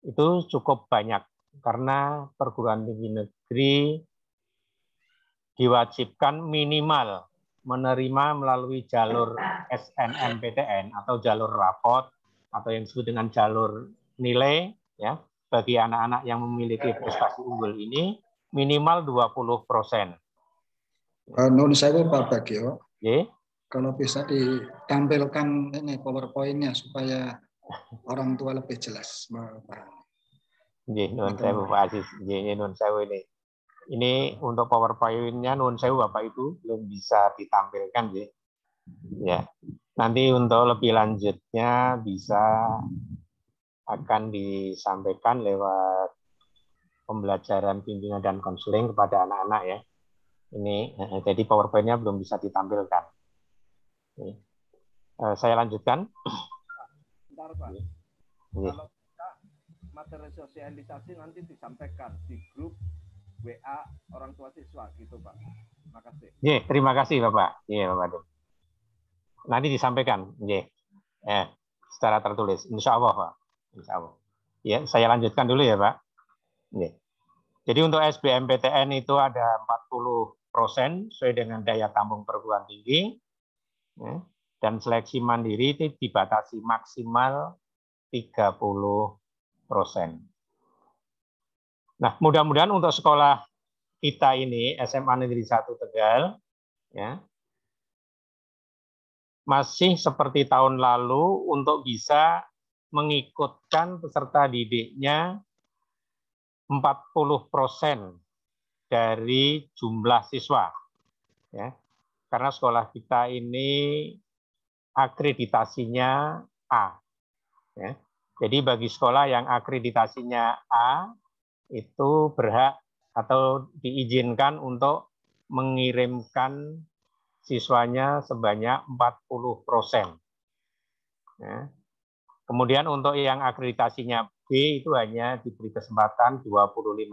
itu cukup banyak, karena perguruan tinggi negeri diwajibkan minimal menerima melalui jalur SNMPTN atau jalur rapot atau yang disebut dengan jalur nilai, ya, bagi anak-anak yang memiliki prestasi unggul ini minimal 20%. Nun sewu Pak Bagio. Yeah. Kalau bisa ditampilkan ini PowerPoint-nya supaya orang tua lebih jelas memahami. Nun sewu Pak Aziz. Nun sewu ini. Ini untuk PowerPoint-nya nun sewu Bapak Ibu belum bisa ditampilkan ya. Ya. Nanti untuk lebih lanjutnya bisa akan disampaikan lewat pembelajaran bimbingan dan konseling kepada anak-anak ya. Ini jadi PowerPoint-nya belum bisa ditampilkan. Ini. Saya lanjutkan. Bentar, Pak. Ini. Kalau kita materi sosialisasi nanti disampaikan di grup WA orang tua siswa gitu Pak. Terima kasih. Yeah, terima kasih Bapak. Iya Bapak. Nanti disampaikan. Yeah. Secara tertulis. Insya Allah Pak. Insya Allah. Ya, saya lanjutkan dulu ya Pak. Yeah. Jadi untuk SBMPTN itu ada 40% sesuai dengan daya tampung perguruan tinggi. Ya. Dan seleksi mandiri itu dibatasi maksimal 30%. Nah, mudah-mudahan untuk sekolah kita ini, SMA Negeri 1 Tegal, ya, masih seperti tahun lalu untuk bisa mengikutkan peserta didiknya 40% dari jumlah siswa. Ya. Karena sekolah kita ini akreditasinya A. Ya. Jadi bagi sekolah yang akreditasinya A, itu berhak atau diizinkan untuk mengirimkan siswanya sebanyak 40%. Ya. Kemudian untuk yang akreditasinya B itu hanya diberi kesempatan 25%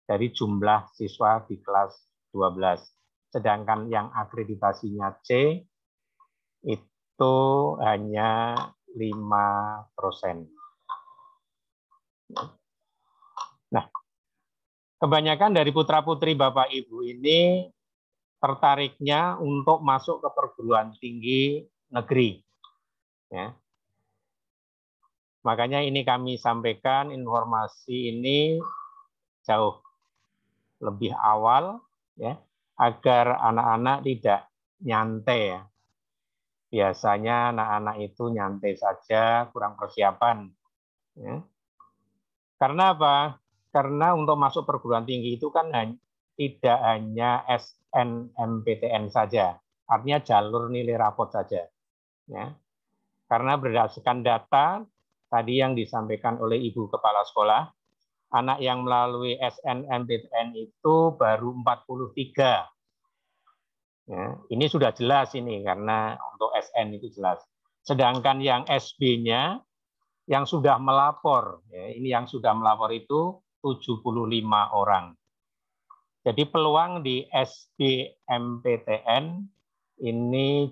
dari jumlah siswa di kelas 12. Sedangkan yang akreditasinya C itu hanya 5%. Nah, kebanyakan dari putra-putri Bapak Ibu ini tertariknya untuk masuk ke perguruan tinggi negeri. Ya. Makanya ini kami sampaikan informasi ini jauh lebih awal, ya, agar anak-anak tidak nyantai. Ya. Biasanya anak-anak itu nyantai saja, kurang persiapan. Ya. Karena apa? Karena untuk masuk perguruan tinggi itu kan tidak hanya SNMPTN saja, artinya jalur nilai rapot saja. Ya. Karena berdasarkan data tadi yang disampaikan oleh Ibu Kepala Sekolah, anak yang melalui SNMPTN itu baru 43. Ya, ini sudah jelas ini karena untuk SN itu jelas. Sedangkan yang SB-nya yang sudah melapor, ya, ini yang sudah melapor itu 75 orang. Jadi peluang di SBMPTN ini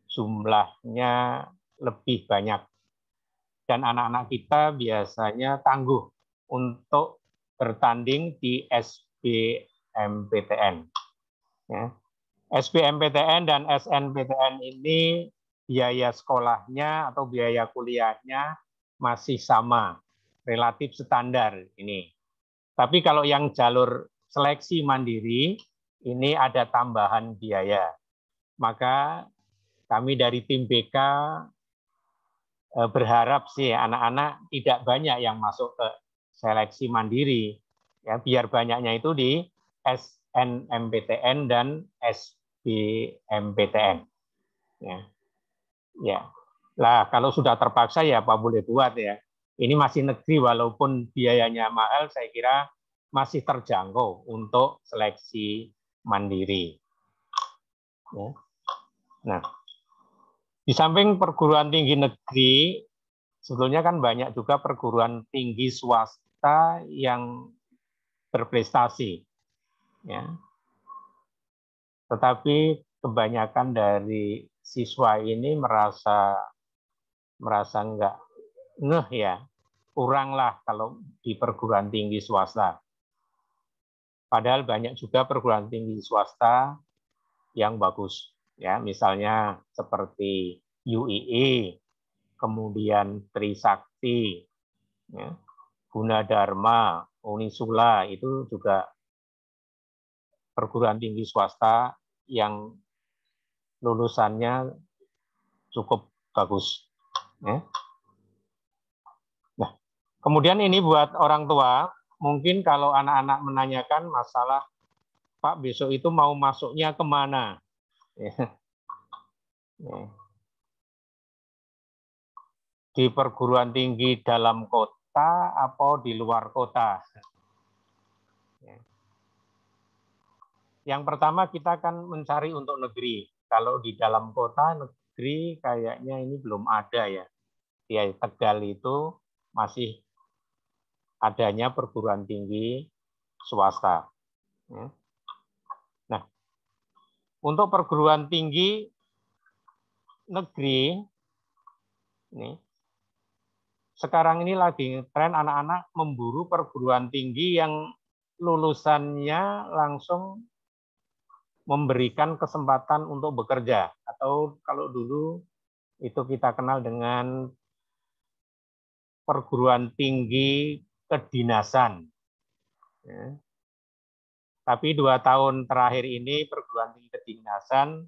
jumlahnya lebih banyak. Dan anak-anak kita biasanya tangguh untuk bertanding di SBMPTN. Ya. SBMPTN dan SNPTN ini biaya sekolahnya atau biaya kuliahnya masih sama, relatif standar ini. Tapi kalau yang jalur seleksi mandiri, ini ada tambahan biaya. Maka kami dari tim BK berharap sih anak-anak tidak banyak yang masuk ke seleksi mandiri. Ya, biar banyaknya itu di SNMPTN dan SBMPTN. Ya. Ya. Lah kalau sudah terpaksa ya apa boleh buat ya. Ini masih negeri walaupun biayanya mahal, saya kira masih terjangkau untuk seleksi mandiri. Ya. Nah, di samping perguruan tinggi negeri, sebetulnya kan banyak juga perguruan tinggi swasta yang berprestasi. Ya. Tetapi kebanyakan dari siswa ini merasa enggak ngeh ya, kuranglah kalau di perguruan tinggi swasta. Padahal banyak juga perguruan tinggi swasta yang bagus, ya, misalnya seperti UII, kemudian Trisakti, ya, Gunadarma, Unisula itu juga perguruan tinggi swasta yang lulusannya cukup bagus. Ya. Nah, kemudian ini buat orang tua, mungkin kalau anak-anak menanyakan masalah, Pak besok itu mau masuknya kemana? Ya. Ya. Di perguruan tinggi dalam kota atau di luar kota? Ya. Yang pertama kita akan mencari untuk negeri. Kalau di dalam kota, negeri kayaknya ini belum ada ya. Di Tegal itu masih adanya perguruan tinggi swasta. Nah, untuk perguruan tinggi negeri, ini, sekarang ini lagi tren anak-anak memburu perguruan tinggi yang lulusannya langsung memberikan kesempatan untuk bekerja. Atau kalau dulu itu kita kenal dengan perguruan tinggi kedinasan. Ya. Tapi 2 tahun terakhir ini perguruan tinggi kedinasan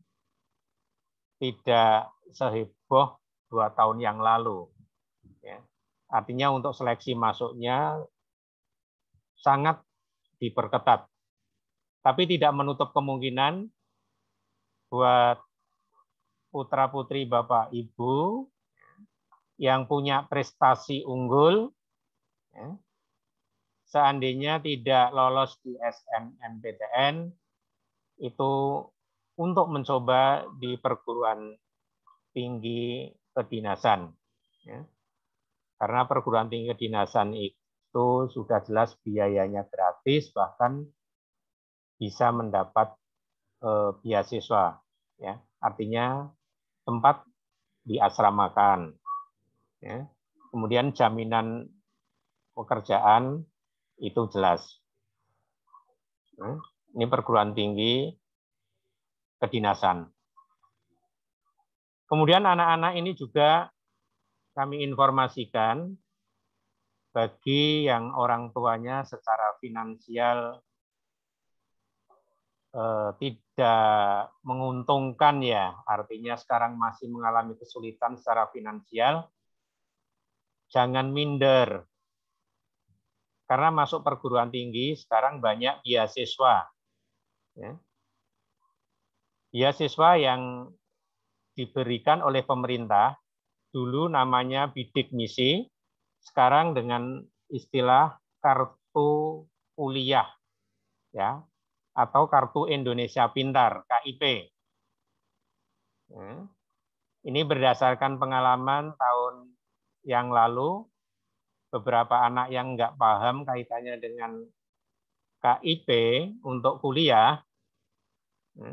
tidak seheboh 2 tahun yang lalu. Ya. Artinya untuk seleksi masuknya sangat diperketat. Tapi tidak menutup kemungkinan buat putra-putri Bapak Ibu yang punya prestasi unggul, ya, seandainya tidak lolos di SNMPTN, itu untuk mencoba di perguruan tinggi kedinasan. Ya. Karena perguruan tinggi kedinasan itu sudah jelas biayanya gratis, bahkan bisa mendapat beasiswa. Ya. Artinya tempat diasramakan. Ya. Kemudian jaminan pekerjaan itu jelas. Ini perguruan tinggi kedinasan. Kemudian anak-anak ini juga kami informasikan bagi yang orang tuanya secara finansial tidak menguntungkan ya, artinya sekarang masih mengalami kesulitan secara finansial, jangan minder. Karena masuk perguruan tinggi sekarang banyak beasiswa. Ya. Beasiswa yang diberikan oleh pemerintah, dulu namanya bidik misi, sekarang dengan istilah kartu kuliah, ya, atau kartu Indonesia Pintar (KIP). Ya. Ini berdasarkan pengalaman tahun yang lalu, beberapa anak yang nggak paham kaitannya dengan KIP untuk kuliah, ya,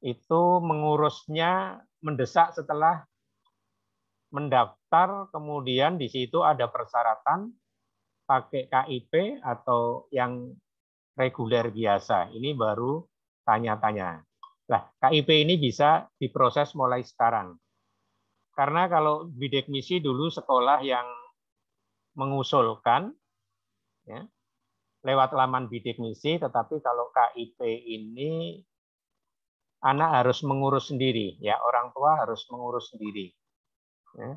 itu mengurusnya mendesak setelah mendaftar, kemudian di situ ada persyaratan pakai KIP atau yang reguler biasa. Ini baru tanya-tanya. Nah, KIP ini bisa diproses mulai sekarang. Karena kalau bidik misi dulu sekolah yang mengusulkan, ya, lewat laman bidik misi, tetapi kalau KIP ini anak harus mengurus sendiri, ya, orang tua harus mengurus sendiri. Ya,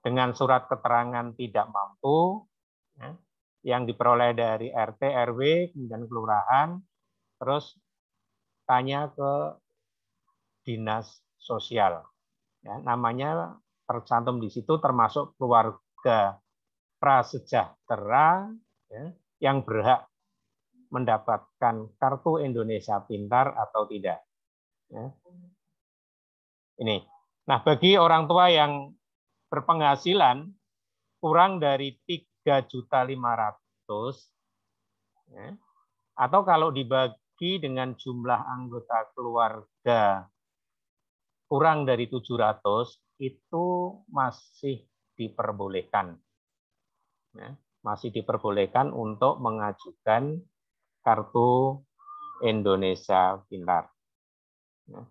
dengan surat keterangan tidak mampu, ya, yang diperoleh dari RT, RW, kemudian kelurahan, terus tanya ke dinas sosial. Ya, namanya tercantum di situ, termasuk keluarga prasejahtera, ya, yang berhak mendapatkan kartu Indonesia Pintar atau tidak. Ya. Ini. Nah, bagi orang tua yang berpenghasilan kurang dari 3.500.000, ya, atau kalau dibagi dengan jumlah anggota keluarga kurang dari 700, itu masih diperbolehkan, ya, masih diperbolehkan untuk mengajukan kartu Indonesia Pintar. Ya.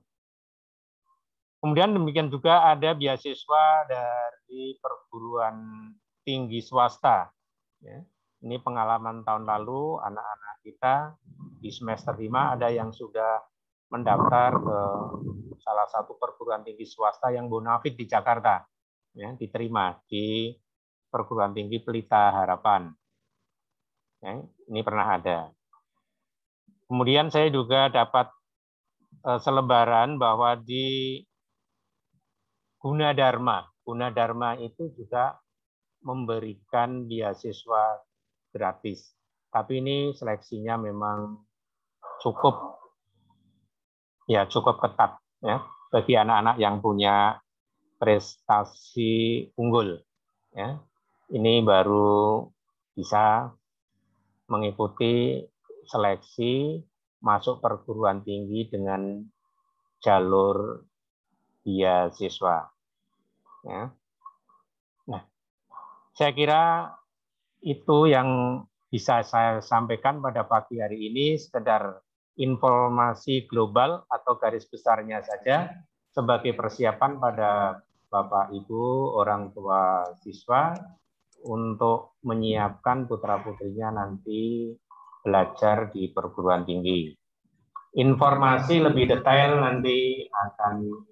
Kemudian demikian juga ada beasiswa dari perguruan tinggi swasta. Ya. Ini pengalaman tahun lalu, anak-anak kita di semester 5 ada yang sudah mendaftar ke salah satu perguruan tinggi swasta yang bonafit di Jakarta. Ya, diterima di perguruan tinggi Pelita Harapan. Ya, ini pernah ada. Kemudian saya juga dapat selebaran bahwa di Gunadarma itu juga memberikan beasiswa gratis. Tapi ini seleksinya memang cukup ketat, ya, bagi anak-anak yang punya prestasi unggul. Ya. Ini baru bisa mengikuti seleksi masuk perguruan tinggi dengan jalur beasiswa. Ya. Nah, saya kira itu yang bisa saya sampaikan pada pagi hari ini, sekedar informasi global atau garis besarnya saja sebagai persiapan pada Bapak Ibu orang tua siswa untuk menyiapkan putra-putrinya nanti belajar di perguruan tinggi. Informasi lebih detail nanti akan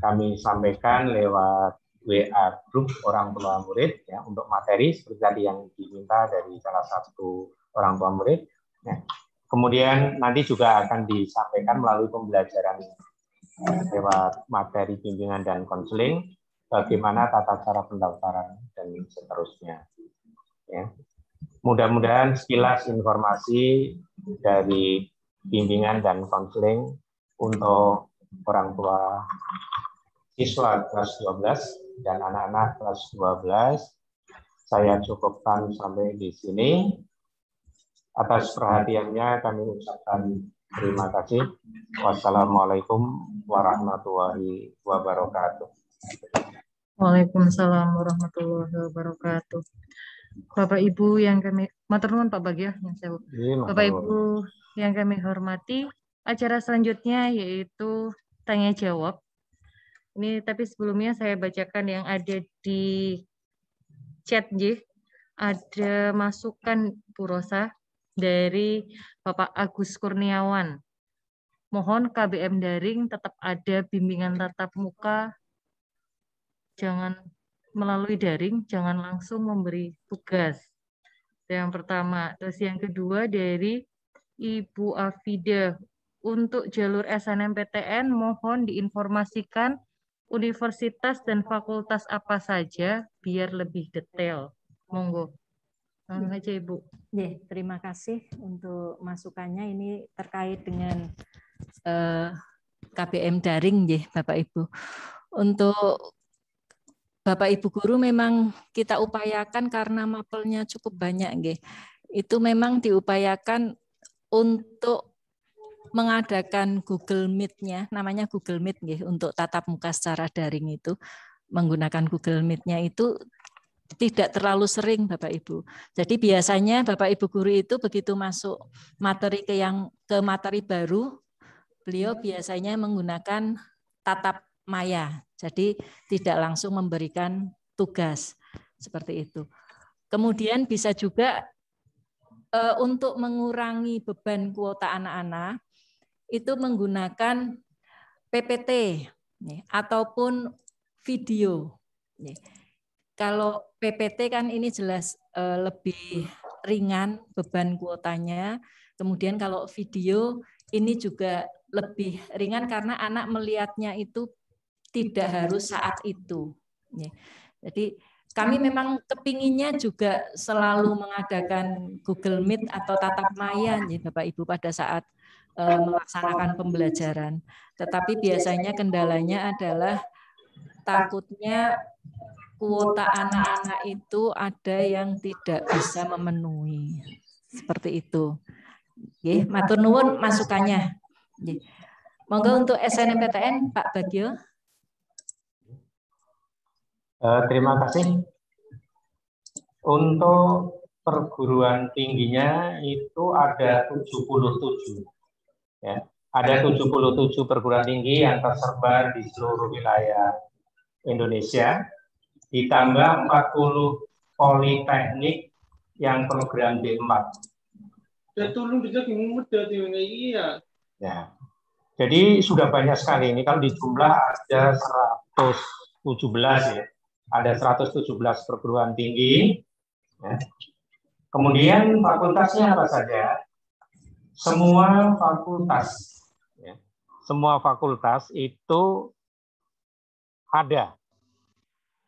kami sampaikan lewat WA grup orang tua murid, ya, untuk materi seperti tadi yang diminta dari salah satu orang tua murid. Ya. Kemudian nanti juga akan disampaikan melalui pembelajaran lewat materi bimbingan dan konseling, bagaimana tata cara pendaftaran dan seterusnya. Ya. Mudah-mudahan sekilas informasi dari bimbingan dan konseling untuk orang tua siswa kelas 12 dan anak-anak kelas 12. Saya cukupkan sampai di sini. Atas perhatiannya kami ucapkan terima kasih. Wassalamualaikum warahmatullahi wabarakatuh. Waalaikumsalam warahmatullahi wabarakatuh. Bapak Ibu yang kami matur nuwun Pak Bagja, Bapak Ibu yang kami hormati, acara selanjutnya yaitu tanya jawab. Ini tapi sebelumnya saya bacakan yang ada di chat J. Ada masukan Bu Rosa dari Bapak Agus Kurniawan. Mohon KBM daring tetap ada bimbingan tatap muka, jangan melalui daring, jangan langsung memberi tugas. Yang pertama. Terus yang kedua dari Ibu Afida. Untuk jalur SNMPTN mohon diinformasikan universitas dan fakultas apa saja biar lebih detail. Monggo. Langsung aja Ibu. Terima kasih untuk masukannya. Ini terkait dengan KBM daring, Bapak Ibu. Untuk Bapak Ibu guru memang kita upayakan karena mapelnya cukup banyak, itu memang diupayakan untuk mengadakan Google Meet-nya, namanya Google Meet, untuk tatap muka secara daring itu, menggunakan Google Meet-nya itu tidak terlalu sering Bapak Ibu. Jadi biasanya Bapak Ibu guru itu begitu masuk materi ke materi baru, beliau biasanya menggunakan tatap maya. Jadi tidak langsung memberikan tugas seperti itu. Kemudian bisa juga untuk mengurangi beban kuota anak-anak itu menggunakan PPT ataupun video. Kalau PPT kan ini jelas lebih ringan beban kuotanya. Kemudian kalau video ini juga lebih ringan karena anak melihatnya itu tidak harus saat itu. Jadi kami memang kepinginnya juga selalu mengadakan Google Meet atau tatap maya Bapak Ibu pada saat melaksanakan pembelajaran. Tetapi biasanya kendalanya adalah takutnya kuota anak-anak itu ada yang tidak bisa memenuhi. Seperti itu. Matur nuwun masukannya. Monggo untuk SNMPTN Pak Bagio. Terima kasih. Untuk perguruan tingginya itu ada 77. Ya, ada 77 perguruan tinggi yang tersebar di seluruh wilayah Indonesia, ditambah 40 politeknik yang program D4. Ya. Jadi sudah banyak sekali ini, kalau di jumlah ada 117 ya. Ada 117 perguruan tinggi. Ya. Kemudian fakultasnya apa saja? Semua fakultas, ya, semua fakultas itu ada.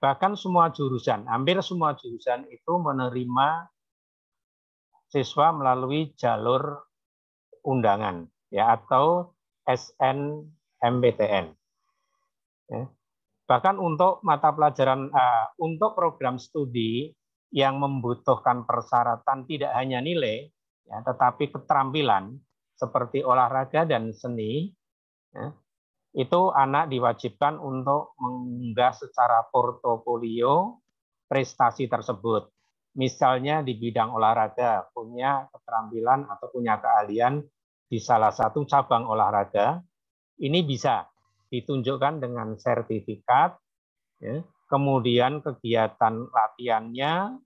Bahkan semua jurusan, hampir semua jurusan itu menerima siswa melalui jalur undangan, ya, atau SNMPTN. Ya. Bahkan untuk mata pelajaran, untuk program studi yang membutuhkan persyaratan tidak hanya nilai, ya, tetapi keterampilan seperti olahraga dan seni, ya, itu anak diwajibkan untuk mengunggah secara portofolio prestasi tersebut. Misalnya di bidang olahraga, punya keterampilan atau punya keahlian di salah satu cabang olahraga, ini bisa ditunjukkan dengan sertifikat, ya, kemudian kegiatan latihannya,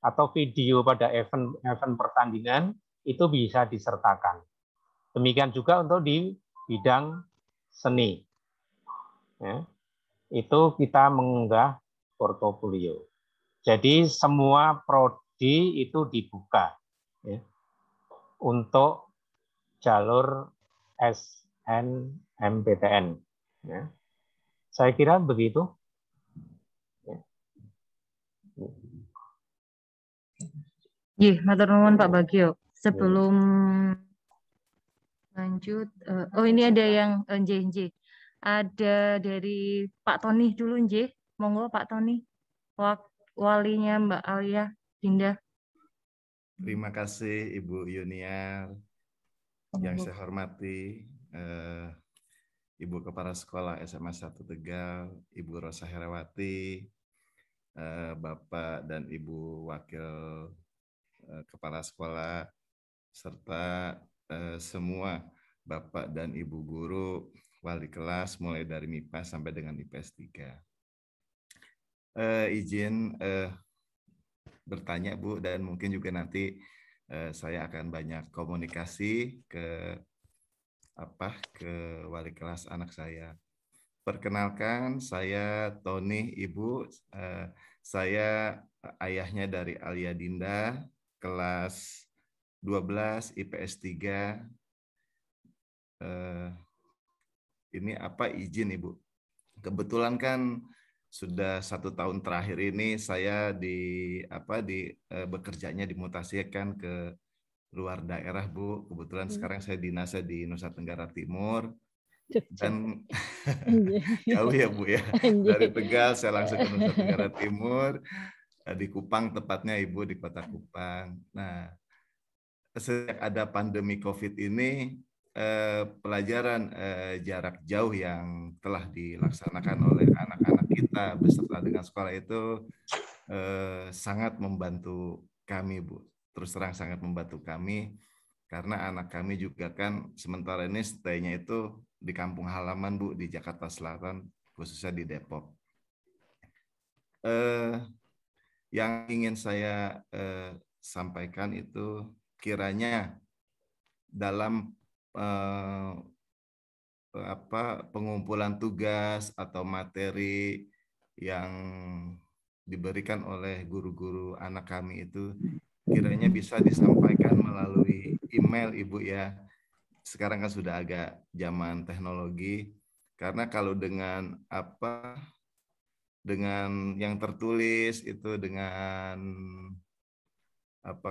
atau video pada event pertandingan itu bisa disertakan. Demikian juga untuk di bidang seni. Ya, itu kita mengunggah portofolio. Jadi semua prodi itu dibuka, ya, untuk jalur SNMPTN. Ya. Saya kira begitu. Ya. Matur nuwun Pak Bagio. Sebelum lanjut, oh ini ada yang NJ. Ada dari Pak Tony dulu, Nje. Monggo Pak Tony, walinya Mbak Alia Dinda. Terima kasih Ibu Yuniar. Yang saya hormati Ibu Kepala Sekolah SMA 1 Tegal, Ibu Rosa Herawati, Bapak dan Ibu Wakil Kepala Sekolah, serta semua Bapak dan Ibu Guru, wali kelas mulai dari MIPA sampai dengan IPS 3. Izin bertanya Bu, dan mungkin juga nanti saya akan banyak komunikasi ke wali kelas anak saya. Perkenalkan, saya Tony, Ibu. Saya ayahnya dari Alia Dinda, kelas 12 IPS 3. Ini izin Ibu. Kebetulan kan sudah 1 tahun terakhir ini saya bekerjanya dimutasikan ke luar daerah Bu. Kebetulan sekarang saya dinasnya di Nusa Tenggara Timur. Dan jauh ya Bu ya. Dari Tegal saya langsung ke Nusa Tenggara Timur. Di Kupang tepatnya Ibu, di kota Kupang. Nah, sejak ada pandemi COVID ini, pelajaran jarak jauh yang telah dilaksanakan oleh anak-anak kita beserta dengan sekolah itu sangat membantu kami Bu. Terus terang sangat membantu kami, karena anak kami juga kan sementara ini stay-nya itu di kampung halaman Bu, di Jakarta Selatan, khususnya di Depok. Yang ingin saya sampaikan itu kiranya dalam pengumpulan tugas atau materi yang diberikan oleh guru-guru anak kami itu kiranya bisa disampaikan melalui email Ibu ya. Sekarang kan sudah agak zaman teknologi, karena kalau dengan yang tertulis itu, dengan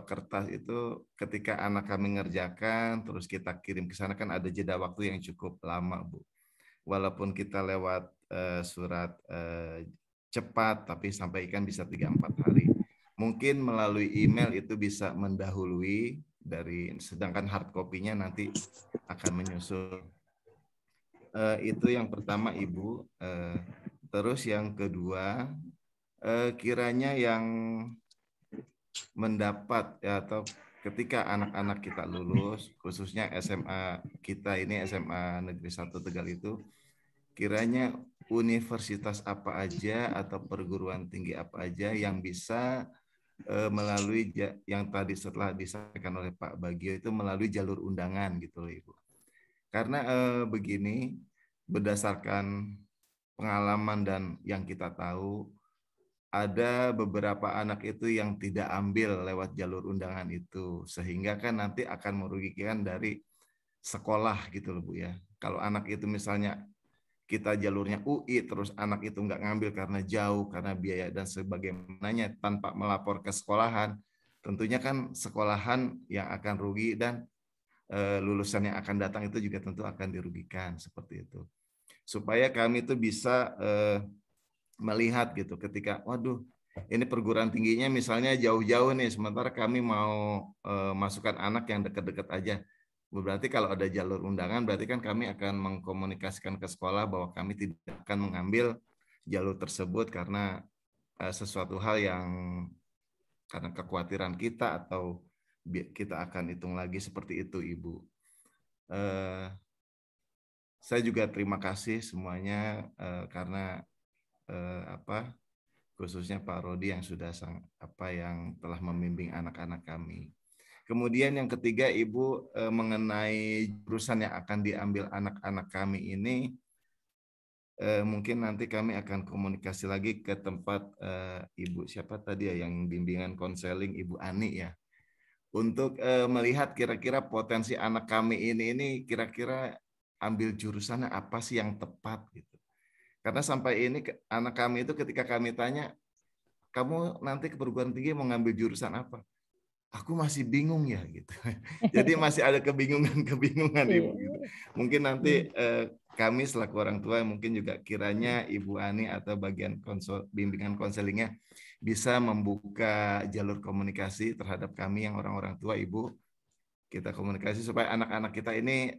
kertas itu, ketika anak kami ngerjakan terus kita kirim ke sana kan ada jeda waktu yang cukup lama Bu. Walaupun kita lewat surat cepat, tapi sampaikan bisa 3-4 hari. Mungkin melalui email itu bisa mendahului sedangkan hard copy-nya nanti akan menyusul. Itu yang pertama Ibu. Terus yang kedua, kiranya yang mendapat atau ketika anak-anak kita lulus, khususnya SMA kita ini SMA Negeri 1 Tegal itu, kiranya universitas apa aja atau perguruan tinggi apa aja yang bisa melalui yang tadi setelah disampaikan oleh Pak Bagio itu melalui jalur undangan gitu loh Ibu. Karena begini, berdasarkan pengalaman dan yang kita tahu, ada beberapa anak itu yang tidak ambil lewat jalur undangan itu, sehingga kan nanti akan merugikan dari sekolah gitu loh Bu ya. Kalau anak itu misalnya kita jalurnya UI, terus anak itu nggak ngambil karena jauh, karena biaya dan sebagainya, tanpa melapor ke sekolahan, tentunya kan sekolahan yang akan rugi dan lulusan yang akan datang itu juga tentu akan dirugikan, seperti itu. Supaya kami itu bisa melihat gitu ketika, waduh, ini perguruan tingginya misalnya jauh-jauh nih, sementara kami mau masukkan anak yang dekat-dekat aja. Berarti kalau ada jalur undangan, berarti kan kami akan mengkomunikasikan ke sekolah bahwa kami tidak akan mengambil jalur tersebut karena sesuatu hal yang karena kekhawatiran kita atau kita akan hitung lagi seperti itu Ibu. Saya juga terima kasih semuanya karena khususnya Pak Rodi yang sudah yang telah membimbing anak-anak kami. Kemudian yang ketiga Ibu, mengenai jurusan yang akan diambil anak-anak kami ini, mungkin nanti kami akan komunikasi lagi ke tempat Ibu siapa tadi ya yang bimbingan konseling, Ibu Ani ya, untuk melihat kira-kira potensi anak kami ini kira-kira ambil jurusannya apa sih yang tepat gitu. Karena sampai ini anak kami itu ketika kami tanya, kamu nanti ke perguruan tinggi mau ngambil jurusan apa? aku masih bingung ya gitu. Jadi masih ada kebingungan Ibu gitu. Mungkin nanti kami selaku orang tua mungkin juga kiranya Ibu Ani atau bagian bimbingan konselingnya bisa membuka jalur komunikasi terhadap kami yang orang-orang tua Ibu. Kita komunikasi supaya anak-anak kita ini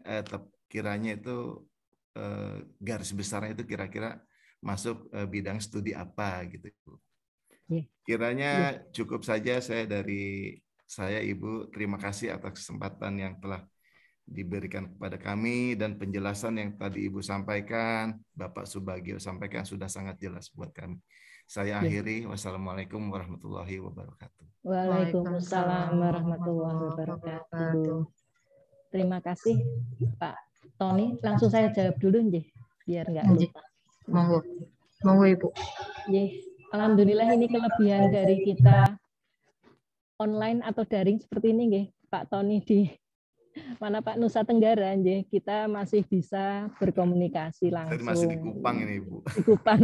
kiranya itu garis besarnya itu kira-kira masuk bidang studi apa gitu Ibu. Kiranya cukup saja dari saya Ibu, terima kasih atas kesempatan yang telah diberikan kepada kami dan penjelasan yang tadi Ibu sampaikan, Bapak Subagio sampaikan sudah sangat jelas buat kami. Saya akhiri, wassalamualaikum warahmatullahi wabarakatuh. Waalaikumsalam warahmatullahi wabarakatuh. Terima kasih Pak Tony. Langsung saya jawab dulu biar nggak lupa. Monggo Ibu. Alhamdulillah ini kelebihan dari kita online atau daring seperti ini Pak Tony di mana Pak Nusa Tenggara kita masih bisa berkomunikasi langsung. Masih di Kupang ini Ibu. Di Kupang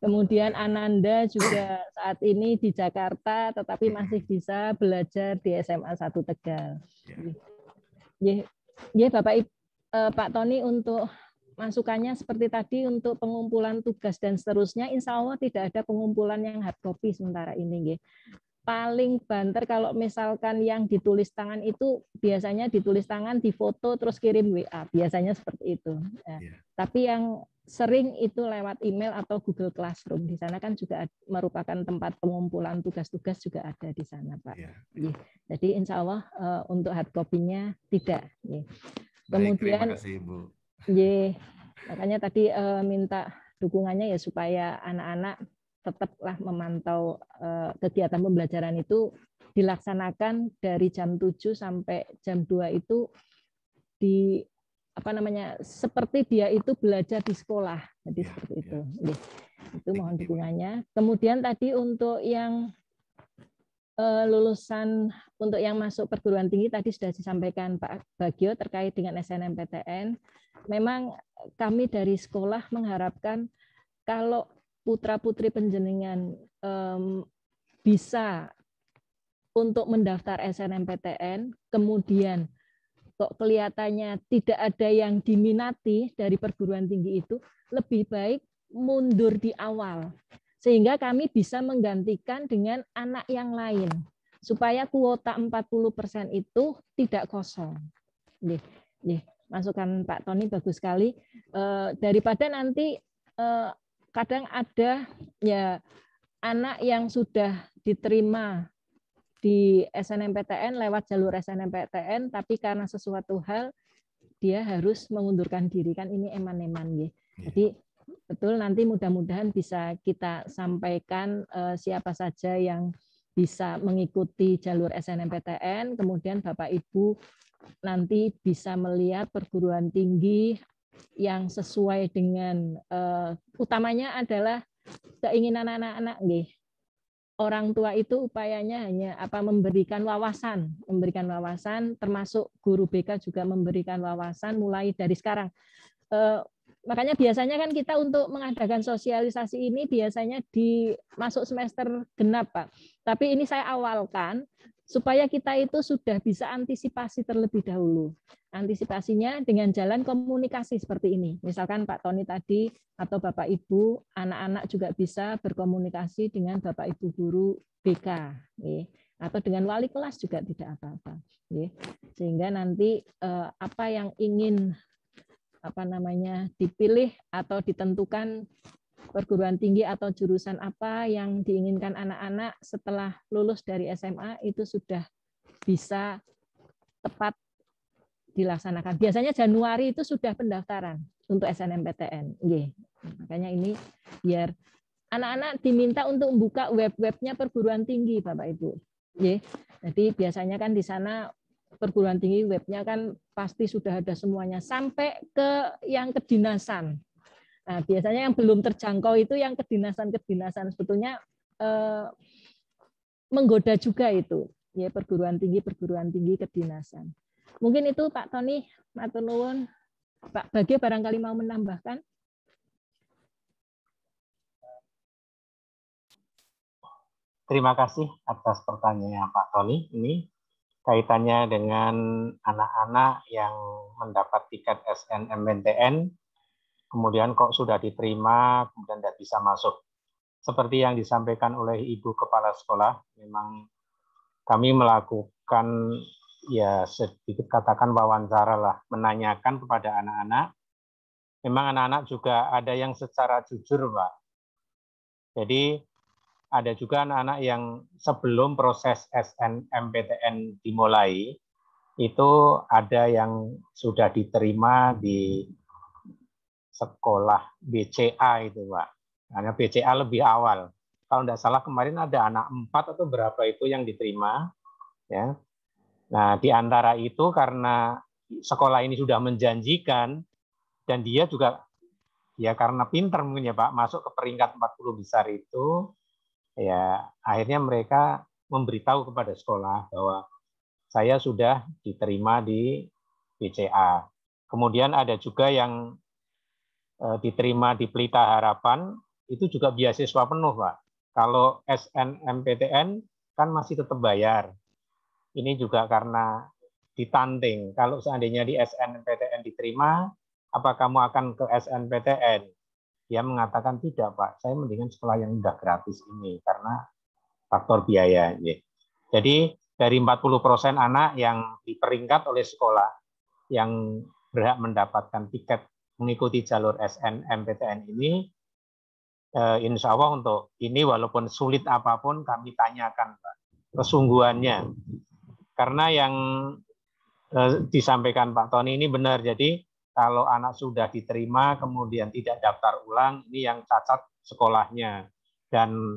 Kemudian Ananda juga saat ini di Jakarta tetapi masih bisa belajar di SMA 1 Tegal. Bapak Pak Tony untuk masukannya seperti tadi untuk pengumpulan tugas dan seterusnya, insya Allah tidak ada pengumpulan yang hard copy sementara ini. Paling banter kalau misalkan yang ditulis tangan itu biasanya ditulis tangan, difoto terus kirim WA, biasanya seperti itu. Tapi yang sering itu lewat email atau Google Classroom. Di sana kan juga merupakan tempat pengumpulan tugas-tugas juga ada di sana, Pak. Jadi insya Allah untuk hard copy-nya tidak. Kemudian, terima kasih Ibu. Makanya tadi minta dukungannya ya supaya anak-anak tetaplah memantau kegiatan pembelajaran itu dilaksanakan dari jam 7 sampai jam 2 itu di seperti dia itu belajar di sekolah. Jadi seperti itu. Itu mohon dukungannya. Kemudian tadi untuk yang lulusan untuk yang masuk perguruan tinggi tadi sudah disampaikan Pak Bagio terkait dengan SNMPTN. Memang kami dari sekolah mengharapkan kalau putra-putri panjenengan bisa untuk mendaftar SNMPTN, kemudian kok kelihatannya tidak ada yang diminati dari perguruan tinggi itu, lebih baik mundur di awal. Sehingga kami bisa menggantikan dengan anak yang lain. Supaya kuota 40% itu tidak kosong. Masukan Pak Tony bagus sekali. Daripada nanti kadang ada ya anak yang sudah diterima di SNMPTN lewat jalur SNMPTN, tapi karena sesuatu hal dia harus mengundurkan diri, kan ini eman-eman. Jadi betul nanti mudah-mudahan bisa kita sampaikan siapa saja yang bisa mengikuti jalur SNMPTN, kemudian Bapak Ibu nanti bisa melihat perguruan tinggi yang sesuai dengan utamanya adalah keinginan anak-anak. Orang tua itu upayanya hanya memberikan wawasan termasuk guru BK juga memberikan wawasan mulai dari sekarang. Makanya biasanya kan kita untuk mengadakan sosialisasi ini biasanya di masuk semester genap, Pak. Tapi ini saya awalkan supaya kita itu sudah bisa antisipasi terlebih dahulu. Antisipasinya dengan jalan komunikasi seperti ini. Misalkan Pak Tony tadi atau Bapak Ibu, anak-anak juga bisa berkomunikasi dengan Bapak Ibu guru BK. Atau dengan wali kelas juga tidak apa-apa. Sehingga nanti apa yang ingin dipilih atau ditentukan perguruan tinggi atau jurusan apa yang diinginkan anak-anak setelah lulus dari SMA itu sudah bisa tepat dilaksanakan. Biasanya Januari itu sudah pendaftaran untuk SNMPTN. Makanya ini biar anak-anak diminta untuk membuka web-webnya perguruan tinggi, Bapak Ibu. Jadi biasanya kan di sana perguruan tinggi webnya kan pasti sudah ada semuanya sampai ke yang kedinasan. Nah, biasanya yang belum terjangkau itu yang kedinasan sebetulnya menggoda juga itu perguruan tinggi kedinasan. Mungkin itu Pak Tony, matur nuwun. Pak Bagio barangkali mau menambahkan. terima kasih atas pertanyaannya Pak Tony. Ini kaitannya dengan anak-anak yang mendapat tiket SNMPTN, kemudian kok sudah diterima, kemudian tidak bisa masuk. Seperti yang disampaikan oleh Ibu Kepala Sekolah, memang kami melakukan ya sedikit katakan wawancara lah, menanyakan kepada anak-anak. Memang anak-anak juga ada yang secara jujur, Pak. Jadi ada juga anak-anak yang sebelum proses SNMPTN dimulai, itu ada yang sudah diterima di sekolah BCA itu, Pak. Hanya BCA lebih awal. Kalau tidak salah kemarin ada anak 4 atau berapa itu yang diterima. Ya. Nah, di antara itu karena sekolah ini sudah menjanjikan, dan dia juga ya karena pinter mungkin ya Pak, masuk ke peringkat 40 besar itu, ya akhirnya mereka memberitahu kepada sekolah bahwa saya sudah diterima di BCA. Kemudian ada juga yang diterima di Pelita Harapan, itu juga beasiswa penuh Pak. Kalau SNMPTN kan masih tetap bayar. Ini juga karena ditanding. Kalau seandainya di SNMPTN diterima, apa kamu akan ke SNPTN? Dia mengatakan tidak, Pak. Saya mendingan sekolah yang udah gratis ini karena faktor biaya. Jadi dari 40% anak yang diperingkat oleh sekolah yang berhak mendapatkan tiket mengikuti jalur SNMPTN ini, insya Allah untuk ini walaupun sulit apapun kami tanyakan, Pak, kesungguhannya. Karena yang disampaikan Pak Tony ini benar. Jadi kalau anak sudah diterima kemudian tidak daftar ulang, ini yang cacat sekolahnya. Dan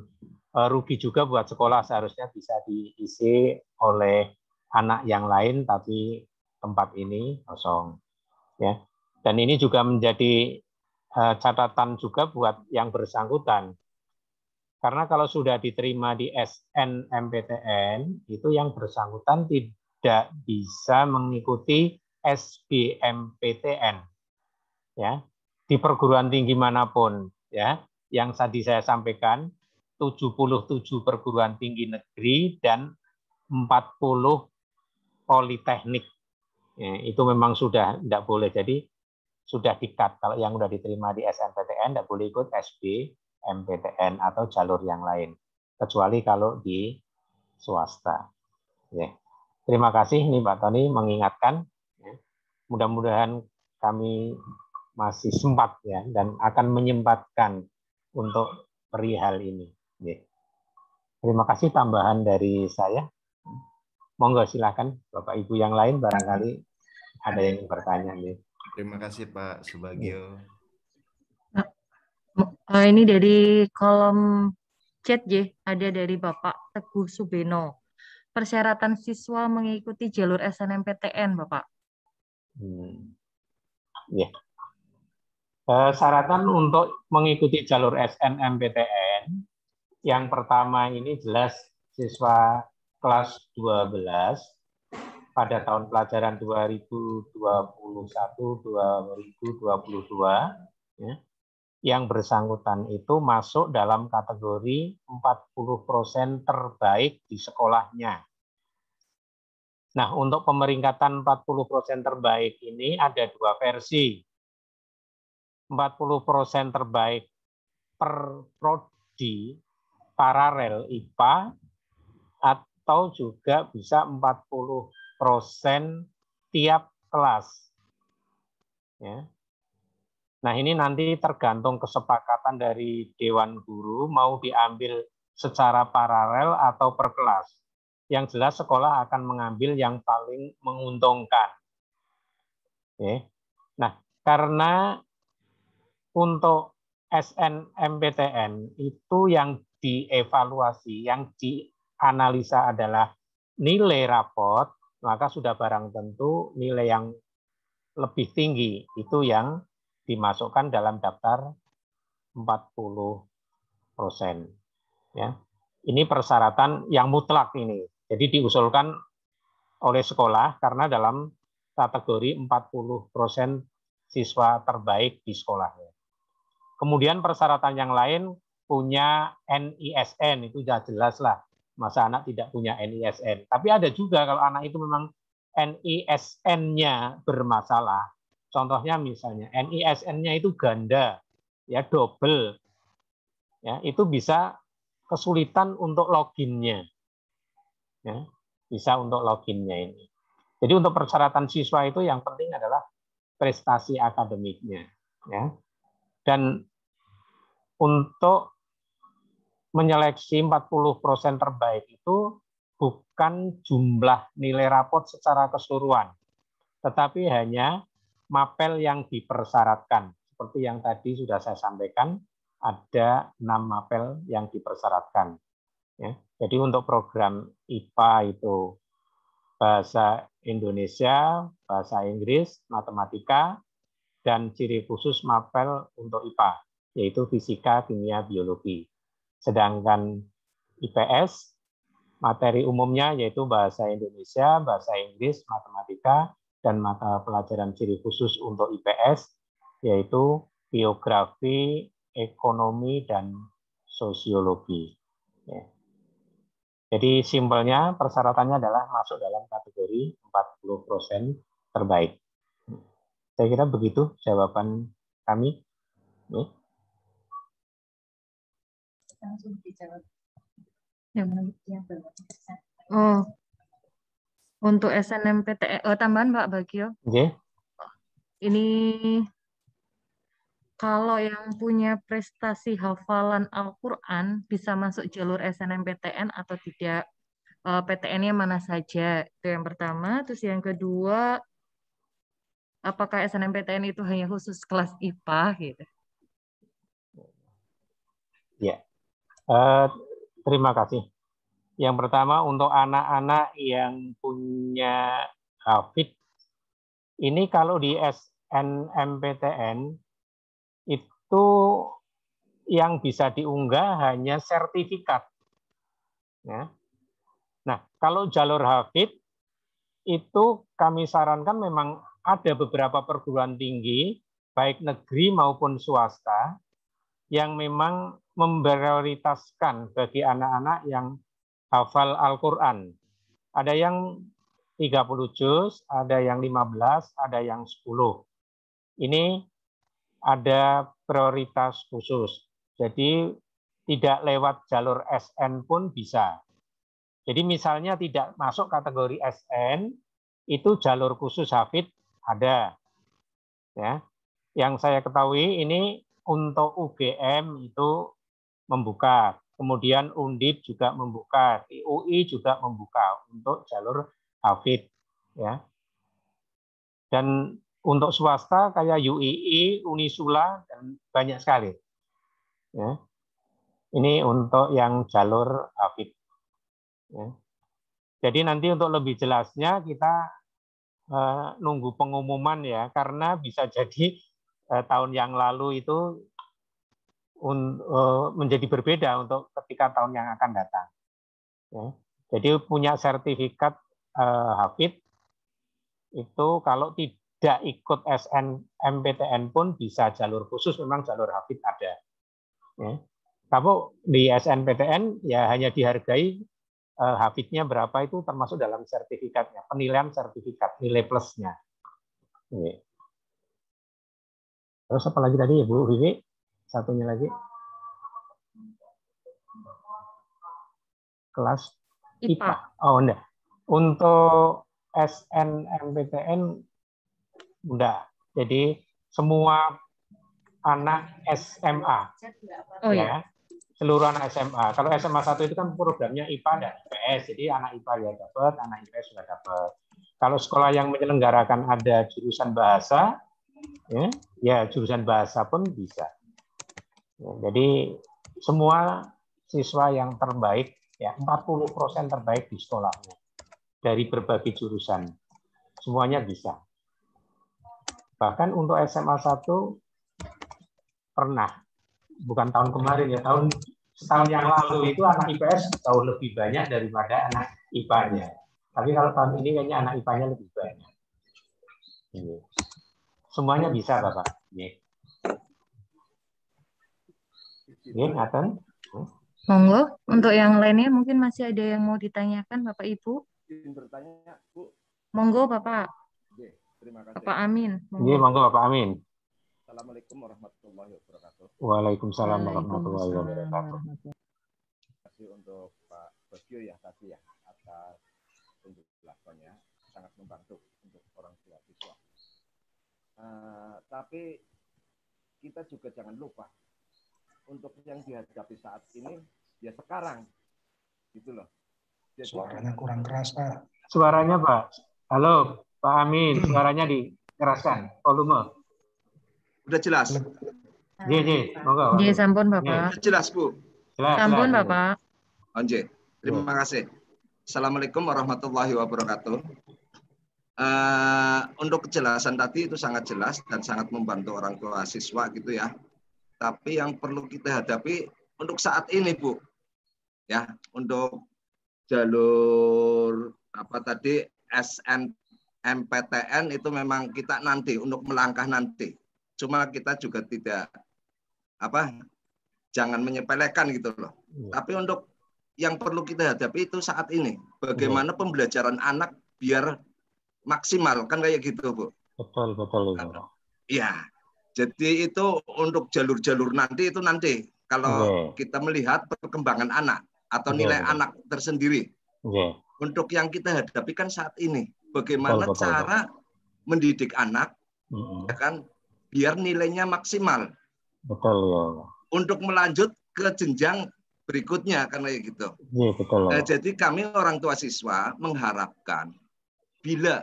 rugi juga buat sekolah, seharusnya bisa diisi oleh anak yang lain, tapi tempat ini kosong. Ya. Dan ini juga menjadi catatan juga buat yang bersangkutan. Karena kalau sudah diterima di SNMPTN, itu yang bersangkutan tidak bisa mengikuti SBMPTN, ya, di perguruan tinggi manapun, ya, yang tadi saya sampaikan 77 perguruan tinggi negeri dan 40 politeknik, ya, itu memang sudah tidak boleh. Jadi sudah di-cut. Kalau yang sudah diterima di SNMPTN tidak boleh ikut SBMPTN atau jalur yang lain, kecuali kalau di swasta. Ya. Terima kasih nih Pak Tony mengingatkan. Mudah-mudahan kami masih sempat ya dan akan menyempatkan untuk perihal ini. Terima kasih tambahan dari saya. Monggo silakan Bapak Ibu yang lain barangkali ada yang bertanya. Terima kasih Pak Subagio. Ini dari kolom chat ada dari Bapak Teguh Subeno. Persyaratan siswa mengikuti jalur SNMPTN, Bapak. Ya. Syaratan untuk mengikuti jalur SNMPTN, yang pertama ini jelas siswa kelas 12 pada tahun pelajaran 2021-2022, ya, yang bersangkutan itu masuk dalam kategori 40% terbaik di sekolahnya. Nah, untuk pemeringkatan 40% terbaik ini ada dua versi. 40% terbaik per prodi paralel IPA atau juga bisa 40% tiap kelas. Ya. Nah, ini nanti tergantung kesepakatan dari Dewan Guru mau diambil secara paralel atau per kelas. Yang jelas sekolah akan mengambil yang paling menguntungkan. Oke. Nah, karena untuk SNMPTN itu yang dievaluasi, yang dianalisa adalah nilai rapot, maka sudah barang tentu nilai yang lebih tinggi itu yang dimasukkan dalam daftar 40%. Ya. Ini persyaratan yang mutlak ini. Jadi diusulkan oleh sekolah karena dalam kategori 40% siswa terbaik di sekolahnya. Kemudian persyaratan yang lain punya NISN, itu sudah jelas lah. Masa anak tidak punya NISN. Tapi ada juga kalau anak itu memang NISN-nya bermasalah. Contohnya misalnya NISN-nya itu ganda, ya double, ya itu bisa kesulitan untuk loginnya, ya bisa untuk loginnya ini. Jadi untuk persyaratan siswa itu yang penting adalah prestasi akademiknya, ya. Dan untuk menyeleksi 40% terbaik itu bukan jumlah nilai rapot secara keseluruhan, tetapi hanya mapel yang dipersyaratkan. Seperti yang tadi sudah saya sampaikan, ada 6 mapel yang dipersyaratkan. Ya. Jadi untuk program IPA itu bahasa Indonesia, bahasa Inggris, matematika, dan ciri khusus mapel untuk IPA, yaitu fisika, kimia, biologi. Sedangkan IPS, materi umumnya yaitu bahasa Indonesia, bahasa Inggris, matematika, dan mata pelajaran ciri khusus untuk IPS, yaitu geografi, ekonomi, dan sosiologi. Ya. Jadi simpelnya persyaratannya adalah masuk dalam kategori 40% terbaik. Saya kira begitu jawaban kami. Ya. Langsung dijawab. Oh, untuk SNMPTN, tambahan Pak Bagio. Okay. Ini kalau yang punya prestasi hafalan Al-Quran bisa masuk jalur SNMPTN atau tidak? PTN-nya mana saja? Itu yang pertama. Terus yang kedua, apakah SNMPTN itu hanya khusus kelas IPA gitu? Ya, terima kasih. Yang pertama untuk anak-anak yang punya hafid, ini kalau di SNMPTN itu yang bisa diunggah hanya sertifikat. Ya. Nah, kalau jalur hafid itu kami sarankan memang ada beberapa perguruan tinggi, baik negeri maupun swasta, yang memang memprioritaskan bagi anak-anak yang hafal Al-Quran. Ada yang 30 juz, ada yang 15, ada yang 10. Ini ada prioritas khusus. Jadi tidak lewat jalur SN pun bisa. Jadi misalnya tidak masuk kategori SN, itu jalur khusus hafid ada. Ya. Yang saya ketahui ini untuk UGM itu membuka. Kemudian Undip juga membuka, UI juga membuka untuk jalur hafid, ya. Dan untuk swasta kayak UII, Unisula dan banyak sekali. Ya. Ini untuk yang jalur hafid. Ya. Jadi nanti untuk lebih jelasnya kita nunggu pengumuman ya, karena bisa jadi tahun yang lalu itu menjadi berbeda untuk ketika tahun yang akan datang. Ya. Jadi punya sertifikat hafid itu kalau tidak ikut SNMPTN pun bisa jalur khusus, memang jalur hafid ada. Ya. Kalau di SNMPTN ya hanya dihargai hafidnya berapa itu termasuk dalam sertifikatnya, penilaian sertifikat, nilai plusnya. Ya. Terus apa lagi tadi ya Bu Vivi? Satunya lagi. Kelas IPA. Oh, enggak. Untuk SNMPTN enggak. Jadi semua anak SMA. Oh ya. Seluruh anak SMA. Kalau SMA 1 itu kan programnya IPA dan IPS. Jadi anak IPA ya dapat, anak IPS juga dapat. Kalau sekolah yang menyelenggarakan ada jurusan bahasa, ya jurusan bahasa pun bisa. Ya, jadi semua siswa yang terbaik, ya 40% terbaik di sekolahnya dari berbagai jurusan, semuanya bisa. Bahkan untuk SMA 1 pernah, bukan tahun kemarin ya, setahun yang lalu itu anak IPS jauh lebih banyak daripada anak IPA-nya. Tapi kalau tahun ini kayaknya anak IPA-nya lebih banyak. Semuanya bisa, Bapak. ngaten. Monggo, untuk yang lainnya mungkin masih ada yang mau ditanyakan Bapak Ibu. Izin bertanya, Bu. Monggo Bapak. Terima kasih. Bapak Amin. Monggo Bapak Amin. Assalamualaikum warahmatullahi wabarakatuh. Waalaikumsalam warahmatullahi wabarakatuh. Terima kasih untuk Pak Bagio ya tadi ya atas penjelasannya, sangat membantu untuk orang tua siswa. Tapi kita juga jangan lupa untuk yang dihadapi saat ini ya sekarang gitu loh. Jadi, suaranya kurang keras Pak. Suaranya Pak. Halo Pak Amin, suaranya dikeraskan volume. Udah jelas. Monggo. Sampun Bapak. Udah jelas Bu. Sampun Bapak. Onje. Terima kasih. Assalamualaikum warahmatullahi wabarakatuh. Untuk kejelasan tadi itu sangat jelas dan sangat membantu orang tua siswa gitu ya. Tapi yang perlu kita hadapi untuk saat ini Bu, ya untuk jalur apa tadi SNMPTN itu memang kita nanti untuk melangkah nanti. Cuma kita juga tidak jangan menyepelekan gitu loh. Tapi untuk yang perlu kita hadapi itu saat ini, bagaimana pembelajaran anak biar maksimal kan kayak gitu Bu. Betul. Iya. Jadi itu untuk jalur-jalur nanti itu nanti kalau kita melihat perkembangan anak atau nilai anak tersendiri. Untuk yang kita hadapi kan saat ini, bagaimana cara mendidik anak, ya kan, biar nilainya maksimal. Betul ya. Untuk melanjut ke jenjang berikutnya kan kayak gitu. Betul. Jadi kami orang tua siswa mengharapkan bila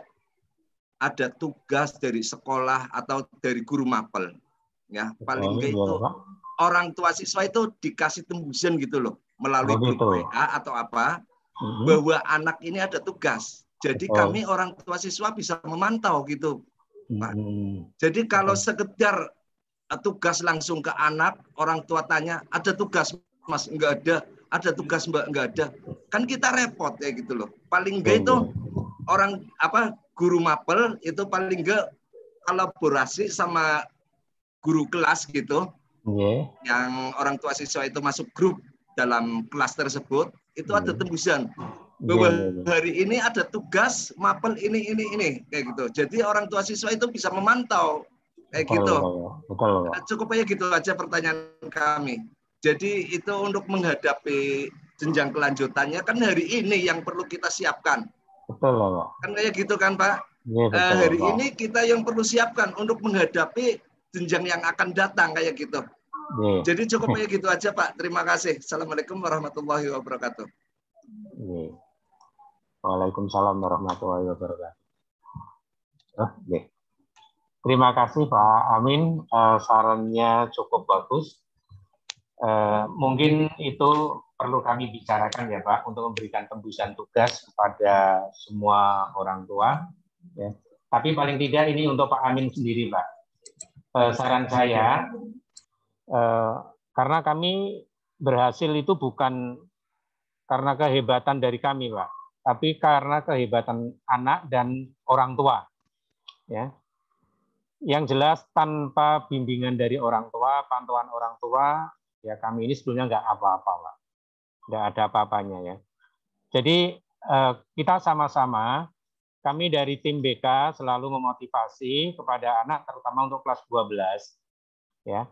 ada tugas dari sekolah atau dari guru mapel, ya paling enggak itu orang tua siswa itu dikasih tembusan gitu loh melalui grup WA atau apa bahwa anak ini ada tugas. Jadi kami orang tua siswa bisa memantau gitu, Pak. Jadi kalau sekedar tugas langsung ke anak, orang tua tanya ada tugas Mas, enggak ada. Ada tugas Mbak, enggak ada. Kan kita repot ya gitu loh. Paling enggak itu orang guru mapel itu paling enggak kolaborasi sama guru kelas gitu. Yang orang tua siswa itu masuk grup dalam kelas tersebut, itu ada tembusan bahwa hari ini ada tugas mapel ini kayak gitu. Jadi orang tua siswa itu bisa memantau kayak gitu. Cukup aja gitu aja pertanyaan kami. Jadi itu untuk menghadapi jenjang kelanjutannya kan hari ini yang perlu kita siapkan. Kan kayak gitu kan Pak. Hari ini kita yang perlu siapkan untuk menghadapi jenjang yang akan datang kayak gitu. Jadi cukup aja gitu aja Pak. Terima kasih. Assalamualaikum warahmatullahi wabarakatuh. Waalaikumsalam warahmatullahi wabarakatuh. Terima kasih Pak Amin. Sarannya cukup bagus. Mungkin itu perlu kami bicarakan ya Pak untuk memberikan tembusan tugas kepada semua orang tua. Ya. Tapi paling tidak ini untuk Pak Amin sendiri Pak. Saran saya, karena kami berhasil itu bukan karena kehebatan dari kami Pak, tapi karena kehebatan anak dan orang tua. Ya. Yang jelas tanpa bimbingan dari orang tua, pantauan orang tua, ya kami ini sebetulnya nggak apa-apa Pak. Nggak ada apa-apanya ya. Jadi kita sama-sama, kami dari tim BK selalu memotivasi kepada anak, terutama untuk kelas 12. Ya,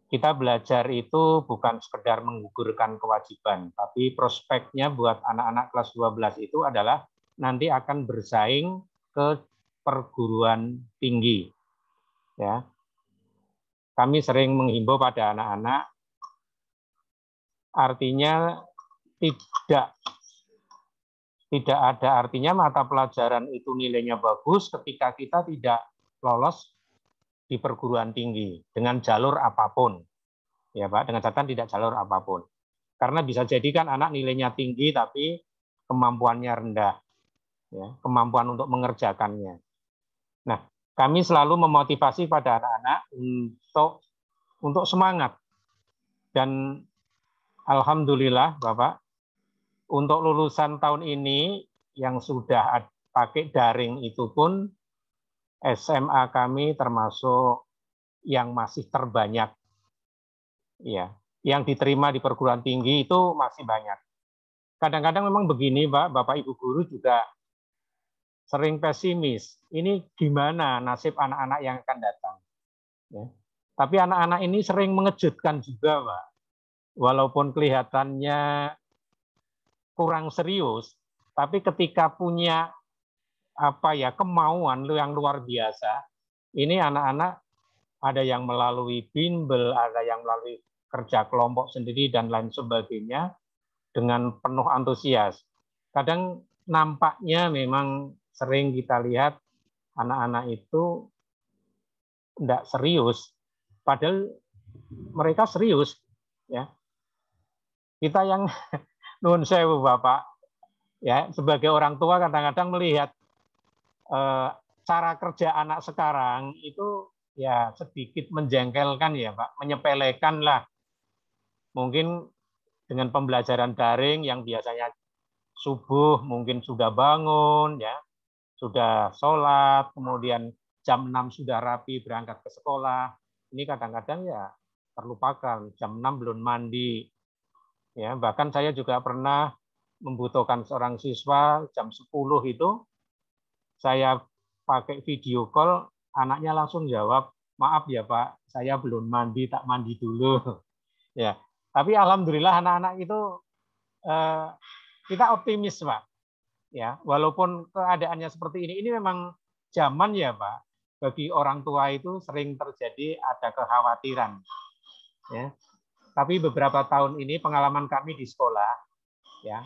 kita belajar itu bukan sekedar menggugurkan kewajiban, tapi prospeknya buat anak-anak kelas 12 itu adalah nanti akan bersaing ke perguruan tinggi. Ya, kami sering menghimbau pada anak-anak, artinya tidak ada artinya mata pelajaran itu nilainya bagus ketika kita tidak lolos di perguruan tinggi dengan jalur apapun. Ya Pak, dengan catatan tidak jalur apapun. Karena bisa jadi kan anak nilainya tinggi tapi kemampuannya rendah. Ya, kemampuan untuk mengerjakannya. Nah, kami selalu memotivasi pada anak-anak untuk semangat. Dan alhamdulillah Bapak, untuk lulusan tahun ini yang sudah pakai daring itu pun SMA kami termasuk yang masih terbanyak. Ya, yang diterima di perguruan tinggi itu masih banyak. Kadang-kadang memang begini, Pak, Bapak Ibu guru juga sering pesimis. Ini gimana nasib anak-anak yang akan datang? Ya. Tapi anak-anak ini sering mengejutkan juga, Pak. Walaupun kelihatannya kurang serius, tapi ketika punya kemauan yang luar biasa, ini anak-anak ada yang melalui bimbel, ada yang melalui kerja kelompok sendiri dan lain sebagainya dengan penuh antusias. Kadang nampaknya memang sering kita lihat anak-anak itu tidak serius, padahal mereka serius, ya. Kita yang nuwun sewu Bapak, ya, sebagai orang tua kadang-kadang melihat cara kerja anak sekarang itu ya sedikit menjengkelkan ya Pak, menyepelekan lah. Mungkin dengan pembelajaran daring yang biasanya subuh mungkin sudah bangun, ya, sudah sholat, kemudian jam 6 sudah rapi berangkat ke sekolah. Ini kadang-kadang ya terlupakan, jam 6 belum mandi. Ya, bahkan saya juga pernah membutuhkan seorang siswa jam 10 itu, saya pakai video call, anaknya langsung jawab, maaf ya Pak, saya belum mandi, tak mandi dulu. Ya, tapi alhamdulillah anak-anak itu kita optimis Pak. Ya, walaupun keadaannya seperti ini memang zaman ya Pak. Bagi orang tua itu sering terjadi ada kekhawatiran. Ya. Tapi beberapa tahun ini pengalaman kami di sekolah, ya,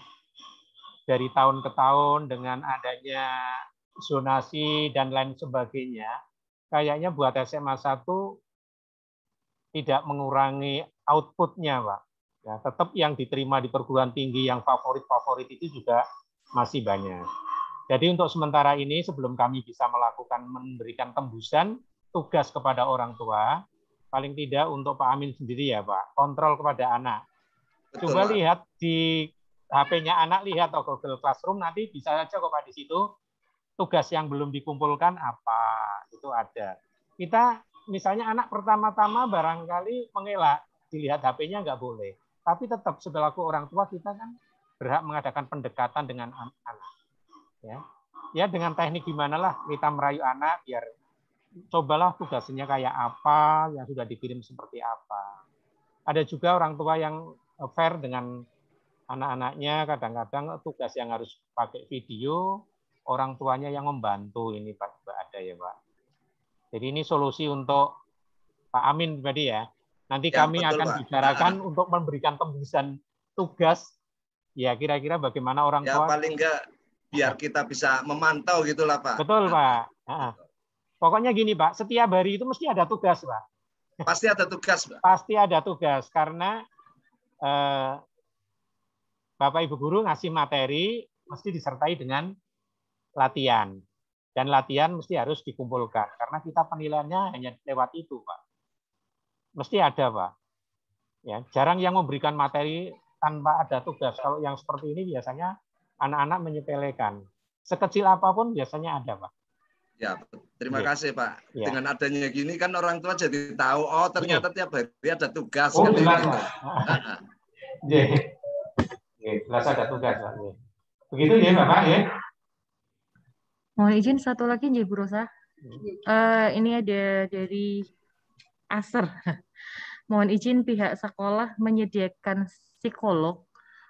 dari tahun ke tahun dengan adanya zonasi dan lain sebagainya, kayaknya buat SMA 1 tidak mengurangi outputnya, Pak. Ya, tetap yang diterima di perguruan tinggi yang favorit-favorit itu juga masih banyak. Jadi untuk sementara ini sebelum kami bisa memberikan tembusan tugas kepada orang tua, paling tidak untuk Pak Amin sendiri ya Pak, kontrol kepada anak. Betul, coba Pak. Lihat di HP-nya anak, lihat atau Google Classroom, nanti bisa saja kok Pak di situ tugas yang belum dikumpulkan apa, itu ada. Kita misalnya anak pertama-tama barangkali mengelak, dilihat HP-nya nggak boleh. Tapi tetap sebagai orang tua kita kan berhak mengadakan pendekatan dengan anak. Ya dengan teknik gimana lah kita merayu anak biar cobalah tugasnya kayak apa, yang sudah dikirim seperti apa. Ada juga orang tua yang fair dengan anak-anaknya, kadang-kadang tugas yang harus pakai video, orang tuanya yang membantu, ini Pak, ada ya Pak. Jadi ini solusi untuk Pak Amin tadi ya. Nanti ya, kami betul, akan Pak. Bicarakan untuk memberikan tembusan tugas, ya kira-kira bagaimana orang tua. Ya paling enggak biar kita bisa memantau gitulah Pak. Betul Pak. Pokoknya gini Pak, setiap hari itu mesti ada tugas Pak. Pasti ada tugas Pak. Pasti ada tugas, karena Bapak Ibu Guru ngasih materi mesti disertai dengan latihan. Dan latihan mesti harus dikumpulkan, karena kita penilaiannya hanya lewat itu Pak. Mesti ada Pak. Ya, jarang yang memberikan materi tanpa ada tugas. Kalau yang seperti ini biasanya anak-anak menyepelekan. Sekecil apapun biasanya ada Pak. Ya, terima kasih Pak. Ya. Dengan adanya gini kan orang tua jadi tahu, oh ternyata tiap hari ada tugas. Oh, jelas Pak. Jelas ada tugas Pak. Begitu ya Bapak ya. Mohon izin satu lagi Bu Rosa. Ini ada dari Aser. Mohon izin pihak sekolah menyediakan psikolog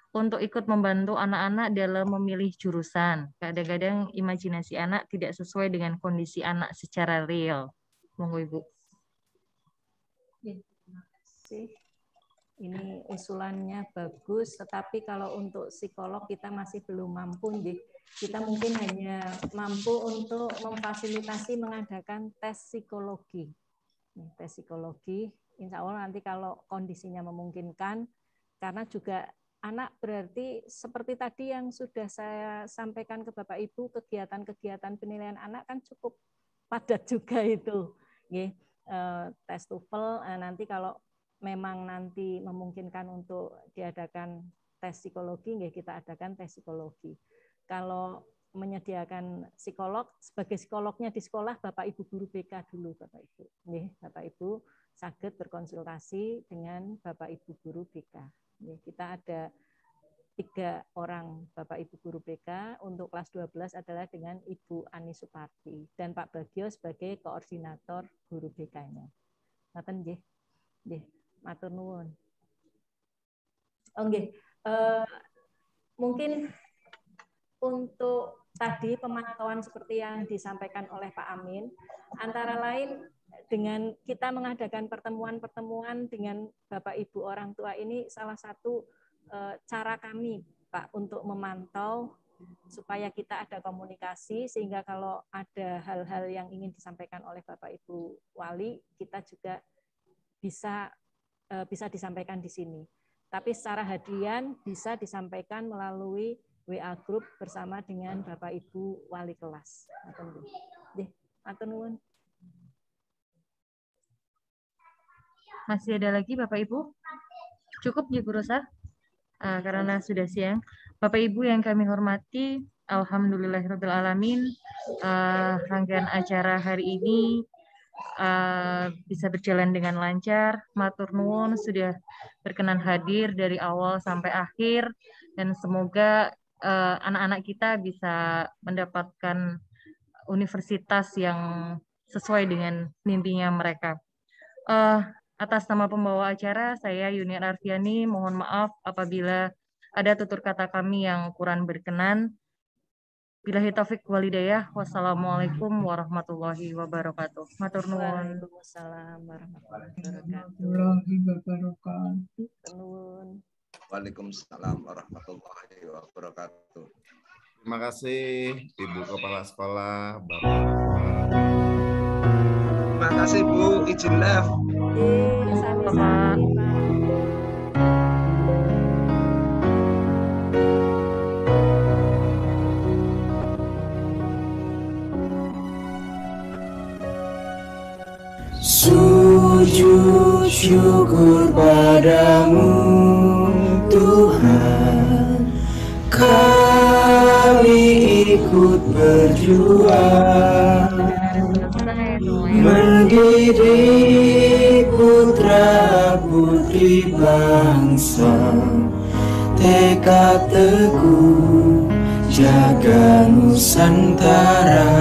untuk ikut membantu anak-anak dalam memilih jurusan. Kadang-kadang imajinasi anak tidak sesuai dengan kondisi anak secara real. Monggo Ibu. Terima kasih. Ini usulannya bagus, tetapi kalau untuk psikolog kita masih belum mampu. Kita mungkin hanya mampu untuk memfasilitasi mengadakan tes psikologi. Tes psikologi, insya Allah nanti kalau kondisinya memungkinkan, karena juga anak berarti seperti tadi yang sudah saya sampaikan ke Bapak Ibu, kegiatan-kegiatan penilaian anak kan cukup padat juga itu. Tes TOEFL, nanti kalau memang nanti memungkinkan untuk diadakan tes psikologi, kita adakan tes psikologi. Kalau menyediakan psikolog, sebagai psikolognya di sekolah, Bapak Ibu guru BK dulu, Bapak Ibu. Bapak Ibu, saged berkonsultasi dengan Bapak Ibu Guru BK. Kita ada 3 orang Bapak Ibu Guru BK, untuk kelas 12 adalah dengan Ibu Ani Suparti dan Pak Bagio sebagai koordinator guru BK-nya. Ngaten nggih. Nggih, matur nuwun. Nggih, mungkin untuk tadi pemantauan seperti yang disampaikan oleh Pak Amin, antara lain dengan kita mengadakan pertemuan-pertemuan dengan Bapak Ibu orang tua ini salah satu cara kami, Pak, untuk memantau supaya kita ada komunikasi, sehingga kalau ada hal-hal yang ingin disampaikan oleh Bapak Ibu Wali, kita juga bisa disampaikan di sini. Tapi secara hadian bisa disampaikan melalui WA Group bersama dengan Bapak Ibu Wali kelas. Matur nuwun. Masih ada lagi Bapak Ibu? Cukup ya Bu Rosa? Karena sudah siang. Bapak Ibu yang kami hormati, alhamdulillahirrahmanirrahim, rangkaian acara hari ini bisa berjalan dengan lancar. Matur nuwun sudah berkenan hadir dari awal sampai akhir, dan semoga anak-anak kita bisa mendapatkan universitas yang sesuai dengan mimpinya mereka. Atas nama pembawa acara, saya Yuni Arfiani, mohon maaf apabila ada tutur kata kami yang kurang berkenan. Billahi taufik walhidayah. Wassalamualaikum warahmatullahi wabarakatuh. Matur nuwun. Waalaikumsalam warahmatullahi wabarakatuh. Waalaikumsalam warahmatullahi wabarakatuh. Terima kasih Ibu Kepala Sekolah, Bapak. Terima kasih Bu, izin live. Sama-sama. Sujud syukur padamu Tuhan, kami ikut berjuang mendidik putra putri bangsa, tekad teguh jaga Nusantara.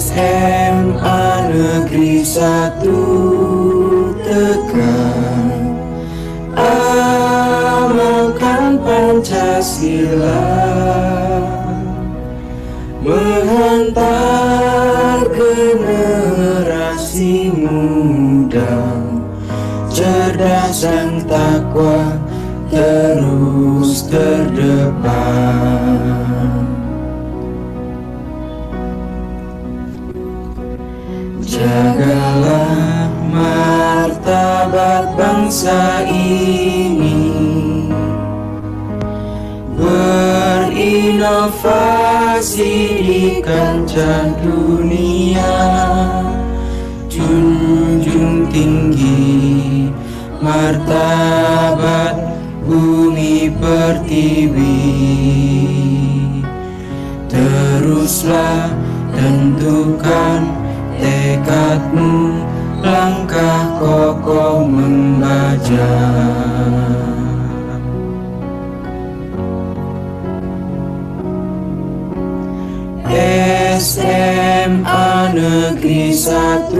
SMA Negeri 1 Tegal, amalkan Pancasila, menghantar generasi muda cerdas dan takwa terus terdepan. Jagalah martabat bangsa ini, berinovasi di kancah dunia, junjung tinggi martabat bumi pertiwi. Teruslah tentukan tekadmu, langkah kokoh membaja. SMA Negeri 1